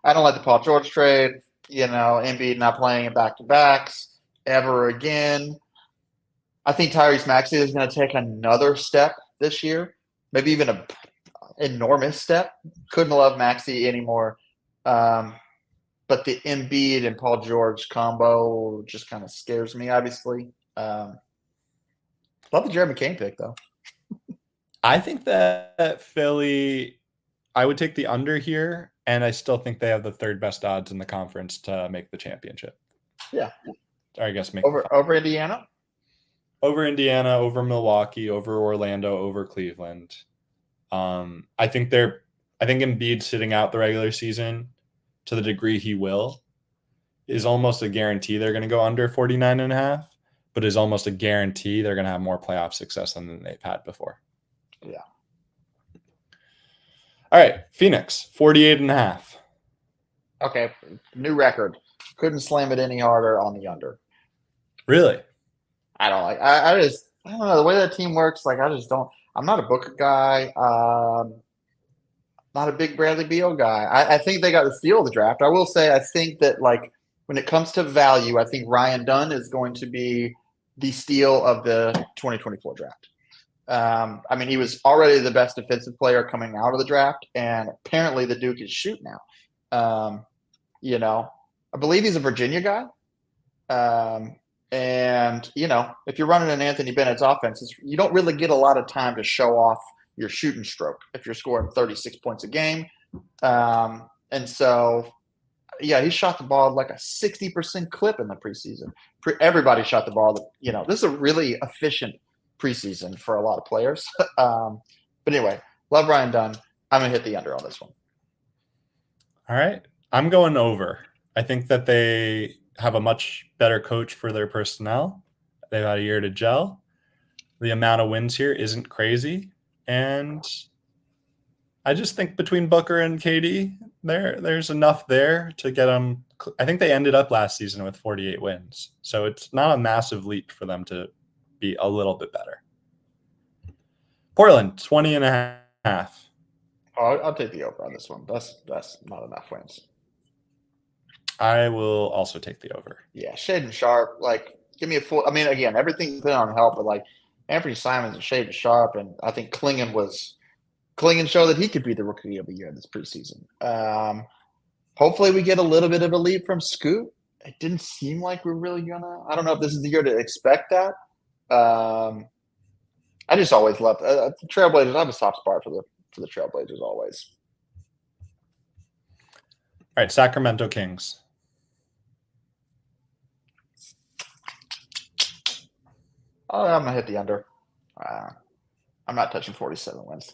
I don't like the Paul George trade. Embiid not playing in back-to-backs ever again. I think Tyrese Maxey is going to take another step this year, maybe even an enormous step. Couldn't love Maxey anymore. But the Embiid and Paul George combo just kind of scares me, obviously. Love the Jared McCain pick, though. I think that Philly, I would take the under here, and I still think they have the 3rd best odds in the conference to make the championship. Yeah. Or I guess make over Indiana? Over Indiana, over Milwaukee, over Orlando, over Cleveland. I think Embiid sitting out the regular season to the degree he will is almost a guarantee they're going to go under 49.5. But is almost a guarantee they're going to have more playoff success than they've had before. Yeah. All right, Phoenix, 48.5. Okay, new record. Couldn't slam it any harder on the under. Really? I don't like. I don't know the way that team works. Like I just don't. I'm not a Booker guy. Not a big Bradley Beal guy. I think they got the steal of the draft. I will say I think that like when it comes to value, I think Ryan Dunn is going to be the steal of the 2024 draft. I mean, he was already the best defensive player coming out of the draft, and apparently the Duke is shoot now. I believe he's a Virginia guy. And, if you're running an Anthony Bennett's offense, you don't really get a lot of time to show off your shooting stroke if you're scoring 36 points a game. And so, yeah, he shot the ball like a 60% clip in the preseason. Everybody shot the ball. This is a really efficient preseason for a lot of players. But anyway, love Ryan Dunn. I'm going to hit the under on this one. All right. I'm going over. I think that they have a much better coach for their personnel. They've had a year to gel. The amount of wins here isn't crazy. And I just think between Booker and KD, there's enough there to get them. I think they ended up last season with 48 wins. So it's not a massive leap for them to be a little bit better. Portland, 20.5. I'll take the over on this one. That's not enough wins. I will also take the over. Yeah, Shaden Sharp, like, give me a full. I mean, again, everything's been on help, but like Anthony Simons and Shaden Sharp, and I think Klingon showed that he could be the rookie of the year this preseason. Hopefully, we get a little bit of a lead from Scoot. It didn't seem like we're really gonna. I don't know if this is the year to expect that. I just always loved the Trailblazers. I have a soft spot for the Trailblazers always. All right, Sacramento Kings. Oh, I'm gonna hit the under. I'm not touching 47 wins.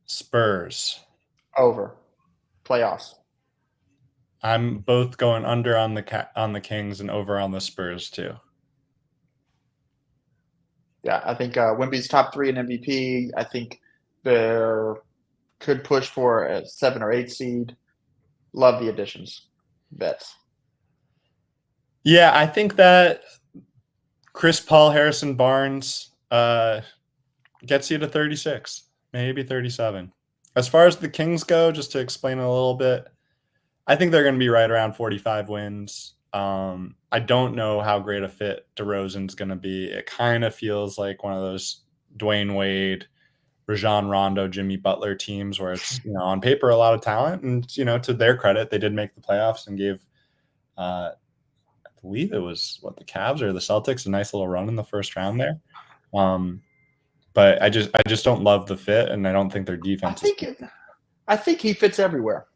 Spurs. Over. Playoffs. I'm both going under on the Kings and over on the Spurs too. Yeah, I think Wemby's top 3 in MVP. I think they could push for a 7 or 8 seed. Love the additions. Bets. Yeah, I think that Chris Paul, Harrison Barnes gets you to 36, maybe 37. As far as the Kings go, just to explain a little bit, I think they're going to be right around 45 wins. I don't know how great a fit DeRozan's going to be. It kind of feels like one of those Dwayne Wade, Rajon Rondo, Jimmy Butler teams where it's, on paper, a lot of talent. And, to their credit, they did make the playoffs and gave, I believe it was the Cavs or the Celtics, a nice little run in the first round there. But I just don't love the fit, and I don't think their defense. I think he fits everywhere.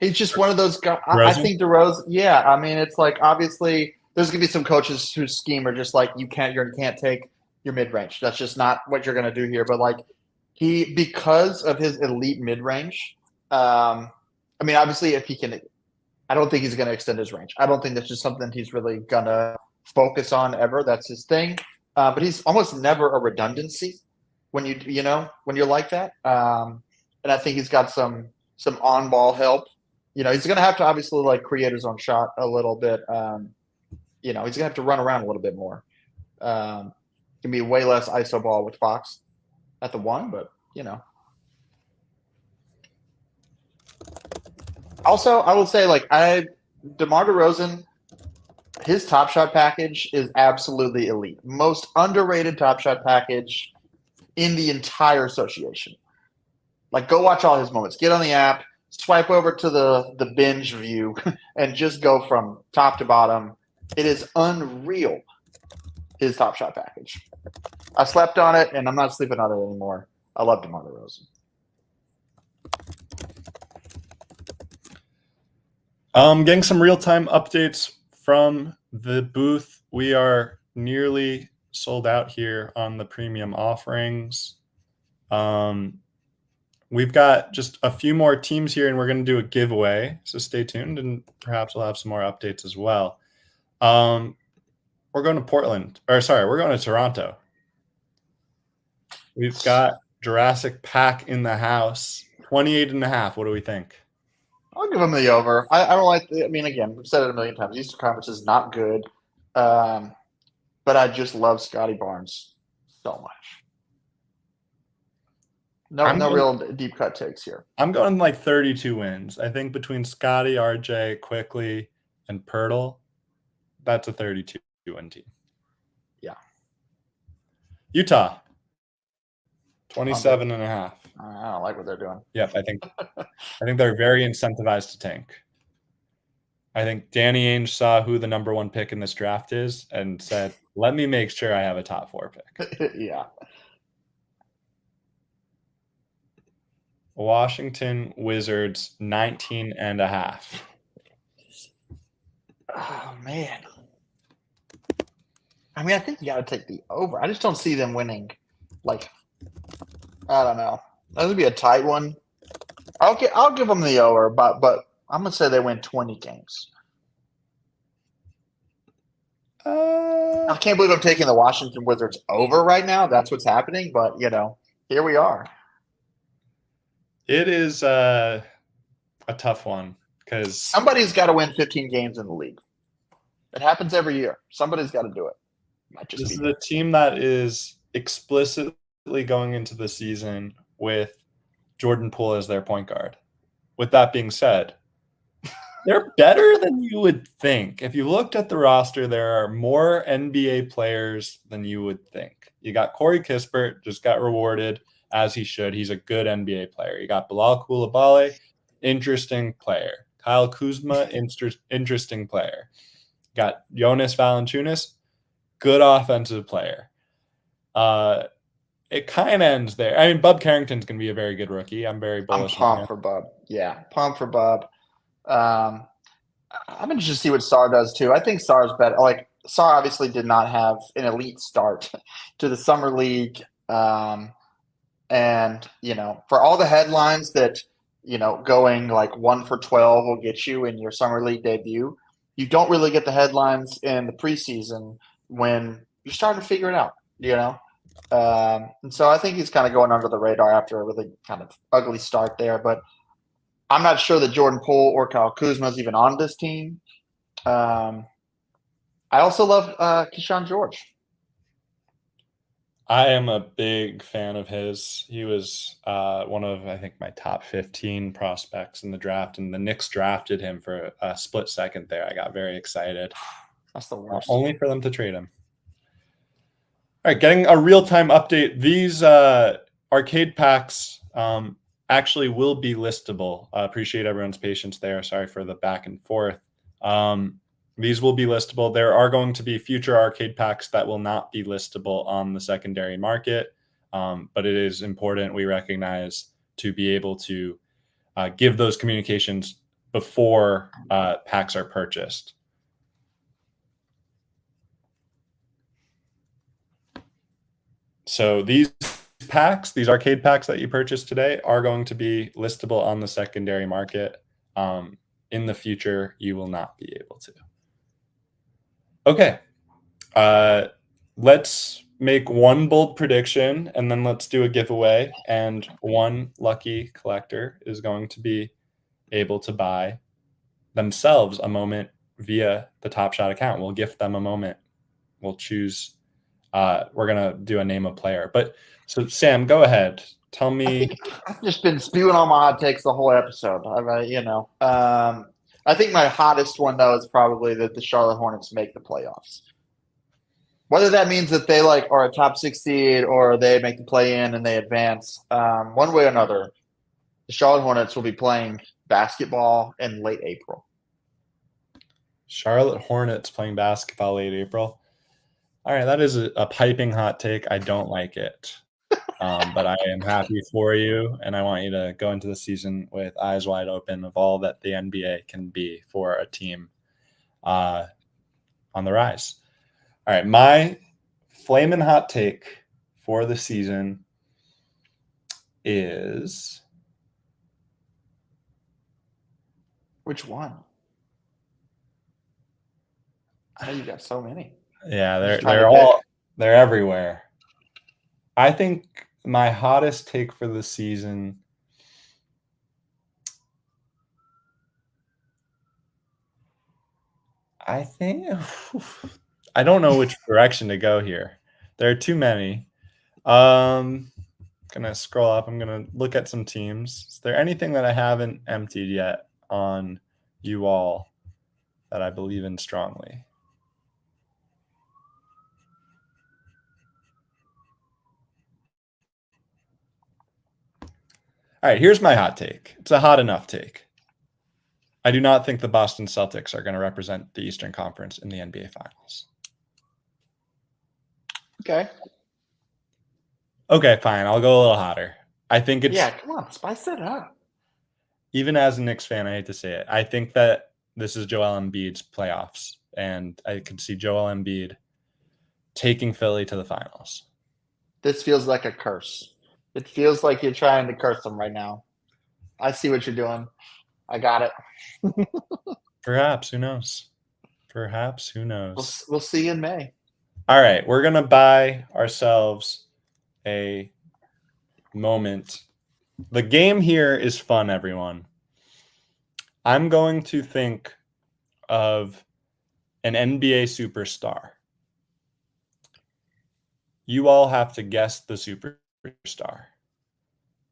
He's just one of those guys. I think DeRozan. Yeah, I mean, it's like obviously there's gonna be some coaches whose scheme are just like you can't take your mid range. That's just not what you're gonna do here. But like because of his elite mid range. I mean, obviously, if he can, I don't think he's gonna extend his range. I don't think that's just something he's really gonna focus on ever. That's his thing. But he's almost never a redundancy when when you're like that. And I think he's got some on ball help. He's going to have to obviously like create his own shot a little bit. He's going to have to run around a little bit more. Can be way less ISO ball with Fox at the 1, but Also, I will say DeMar DeRozan, his Top Shot package is absolutely elite. Most underrated Top Shot package in the entire association. Like, go watch all his moments. Get on the app, swipe over to the binge view, and just go from top to bottom. It is unreal, his Top Shot package. I slept on it, and I'm not sleeping on it anymore. I love DeMar DeRozan. Getting some real-time updates from the booth. We are nearly sold out here on the premium offerings. We've got just a few more teams here, and we're going to do a giveaway. So stay tuned, and perhaps we'll have some more updates as well. We're going to we're going to Toronto. We've got Jurassic Pack in the house. 28.5. What do we think? I'll give them the over. I don't like – I mean, again, we've said it a million times. Eastern Conference is not good. But I just love Scotty Barnes so much. No real deep cut takes here. I'm going 32 wins. I think between Scotty, RJ, Quickly, and Pirtle, that's a 32-win team. Yeah. Utah, 27.5. I don't like what they're doing. Yep, I think they're very incentivized to tank. I think Danny Ainge saw who the number 1 pick in this draft is and said, let me make sure I have a top 4 pick. Yeah. Washington Wizards, 19.5. Oh, man. I mean, I think you got to take the over. I just don't see them winning. I don't know. That would be a tight one. I'll give them the over, but I'm gonna say they win 20 games. I can't believe I'm taking the Washington Wizards over right now. That's what's happening, but here we are. It is a tough one because somebody's got to win 15 games in the league. It happens every year. Somebody's got to do it. This is a team that is explicitly going into the season with Jordan Poole as their point guard. With that being said, they're better than you would think. If you looked at the roster, there are more NBA players than you would think. You got Corey Kispert, just got rewarded as he should. He's a good NBA player. You got Bilal Coulibaly, interesting player. Kyle Kuzma, interesting player. Got Jonas Valanciunas, good offensive player. It kind of ends there. I mean, Bub Carrington's going to be a very good rookie. I'm very bullish. I'm pumped for Bub. Yeah, pumped for Bub. I'm interested to see what Sarr does too. I think Sarr's better. Like Sarr obviously did not have an elite start to the summer league, and for all the headlines that going like 1 for 12 will get you in your summer league debut, you don't really get the headlines in the preseason when you're starting to figure it out. And so I think he's kind of going under the radar after a really kind of ugly start there, but. I'm not sure that Jordan Poole or Kyle Kuzma is even on this team. I also love Keyshawn George. I am a big fan of his. He was one of, I think, my top 15 prospects in the draft, and the Knicks drafted him for a split second there. I got very excited. That's the worst. Only for them to trade him. All right, getting a real-time update. These arcade packs actually will be listable. Appreciate everyone's patience there. Sorry for the back and forth. These will be listable. There are going to be future arcade packs that will not be listable on the secondary market, but it is important, we recognize, to be able to give those communications before packs are purchased. So these arcade packs that you purchased today are going to be listable on the secondary market. In the future, you will not be able to. Okay. Let's make one bold prediction, and then let's do a giveaway. And one lucky collector is going to be able to buy themselves a moment via the Top Shot account. We'll gift them a moment. We'll choose. We're going to do a name of player. But so, Sam, go ahead. Tell me. I've just been spewing all my hot takes the whole episode. I think my hottest one, though, is probably that the Charlotte Hornets make the playoffs. Whether that means that they are a top 6 seed or they make the play-in and they advance, one way or another, the Charlotte Hornets will be playing basketball in late April. Charlotte Hornets playing basketball late April. All right, that is a piping hot take. I don't like it, but I am happy for you, and I want you to go into the season with eyes wide open of all that the NBA can be for a team on the rise. All right, my flamin' hot take for the season is... Which one? I know you got so many. Yeah, they're everywhere. I think my hottest take for the season, I don't know which direction to go here. There are too many. Gonna scroll up. I'm gonna look at some teams. Is there anything that I haven't emptied yet on you all that I believe in strongly? All right, here's my hot take. It's a hot enough take. I do not think the Boston Celtics are going to represent the Eastern Conference in the NBA Finals. Okay. Okay, fine. I'll go a little hotter. I think it's... Yeah, come on. Spice it up. Even as a Knicks fan, I hate to say it. I think that this is Joel Embiid's playoffs, and I could see Joel Embiid taking Philly to the finals. This feels like a curse. It feels like you're trying to curse them right now. I see what you're doing. I got it. Perhaps. Who knows? Perhaps. Who knows? We'll see in May. All right. We're going to buy ourselves a moment. The game here is fun, everyone. I'm going to think of an NBA superstar. You all have to guess the superstar. superstar.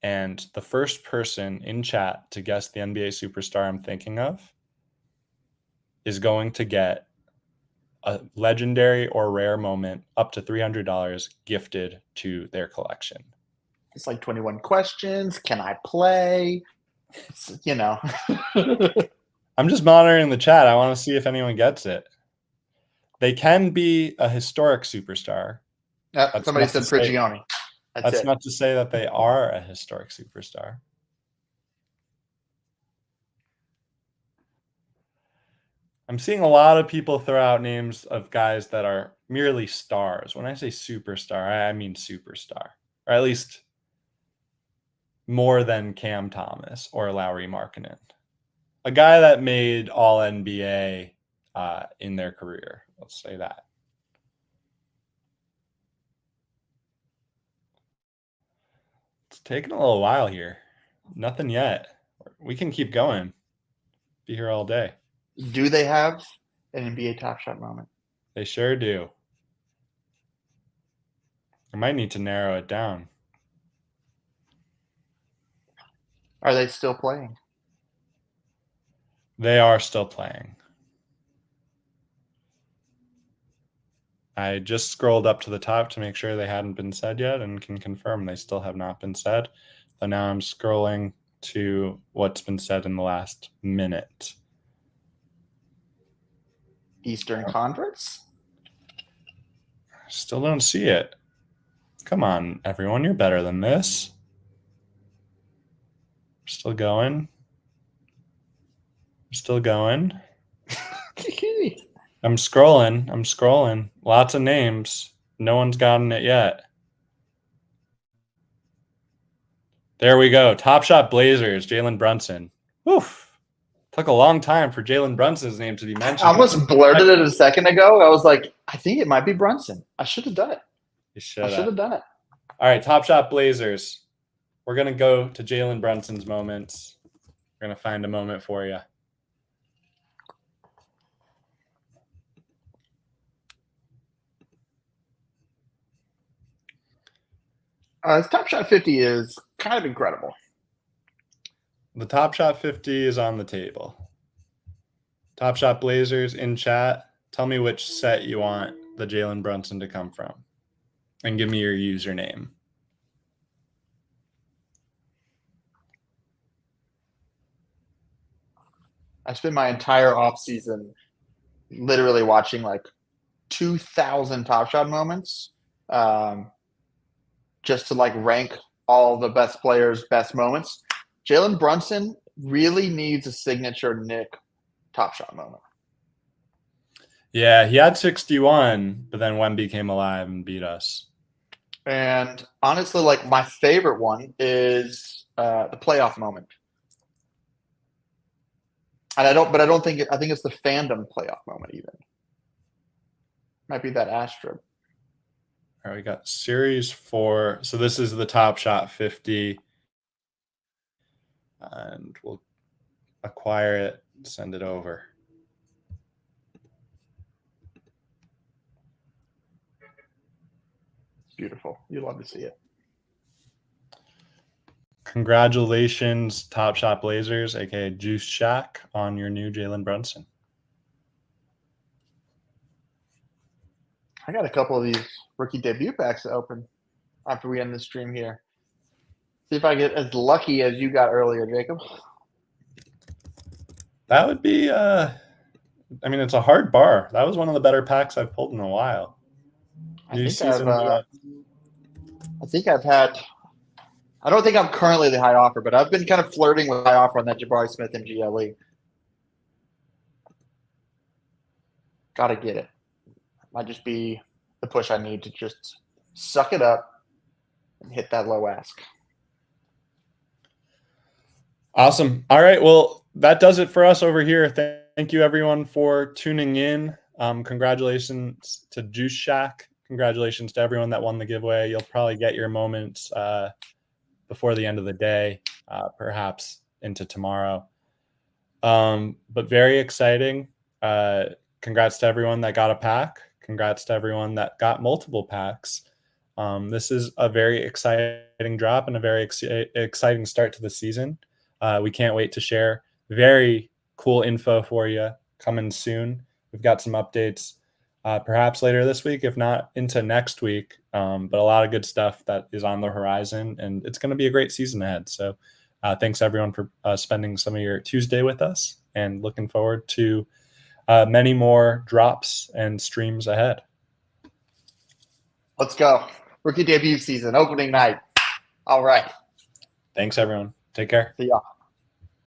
And the first person in chat to guess the NBA superstar I'm thinking of is going to get a legendary or rare moment up to $300 gifted to their collection. It's like 21 questions. Can I play? You know. I'm just monitoring the chat. I want to see if anyone gets it. They can be a historic superstar. Somebody said Prigioni. That's not to say that they are a historic superstar. I'm seeing a lot of people throw out names of guys that are merely stars. When I say superstar, I mean superstar, or at least more than Cam Thomas or Lauri Markkanen. A guy that made all NBA in their career. Let's say that. It's taking a little while here. Nothing yet. We can keep going. Be here all day. Do they have an NBA Top Shot moment? They sure do. I might need to narrow it down. Are they still playing? They are still playing. I just scrolled up to the top to make sure they hadn't been said yet and can confirm they still have not been said. So now I'm scrolling to what's been said in the last minute. Eastern Conference? Still don't see it. Come on, everyone. You're better than this. Still going. Still going. I'm scrolling. Lots of names. No one's gotten it yet. There we go. Top Shot Blazers, Jalen Brunson. Oof. Took a long time for Jalen Brunson's name to be mentioned. I almost blurted it a second ago. I was like, I think it might be Brunson. I should have done it. I should have done it. All right, Top Shot Blazers. We're going to go to Jalen Brunson's moments. We're going to find a moment for you. His Top Shot 50 is kind of incredible. The Top Shot 50 is on the table. Top Shot Blazers in chat. Tell me which set you want the Jalen Brunson to come from. And give me your username. I spent my entire offseason literally watching like 2,000 Top Shot moments just to like rank all the best players' best moments. Jalen Brunson really needs a signature Nick Top Shot moment. Yeah, he had 61, but then Wemby came alive and beat us. And honestly, like my favorite one is the playoff moment. And I think it's the fandom playoff moment even. Might be that Astro. All right, we got Series 4. So this is the Top Shot 50. And we'll acquire it, send it over. It's beautiful. You love to see it. Congratulations, Top Shot Blazers, aka Juice Shack, on your new Jalen Brunson. I got a couple of these rookie debut packs to open after we end the stream here. See if I get as lucky as you got earlier, Jacob. That would be, I mean, it's a hard bar. That was one of the better packs I've pulled in a while. I think I've had. I don't think I'm currently the high offer, but I've been kind of flirting with high offer on that Jabari Smith and GLE. Got to get it. Might just be the push I need to just suck it up and hit that low ask. Awesome. All right. Well, that does it for us over here. Thank you, everyone, for tuning in. Congratulations to Juice Shack. Congratulations to everyone that won the giveaway. You'll probably get your moments before the end of the day, perhaps into tomorrow. But very exciting. Congrats to everyone that got a pack. Congrats to everyone that got multiple packs. This is a very exciting drop and a very exciting start to the season. We can't wait to share very cool info for you coming soon. We've got some updates perhaps later this week, if not into next week, but a lot of good stuff that is on the horizon, and it's going to be a great season ahead. So thanks everyone for spending some of your Tuesday with us, and looking forward to many more drops and streams ahead. Let's go. Rookie debut season, opening night. All right. Thanks everyone. Take care. See y'all.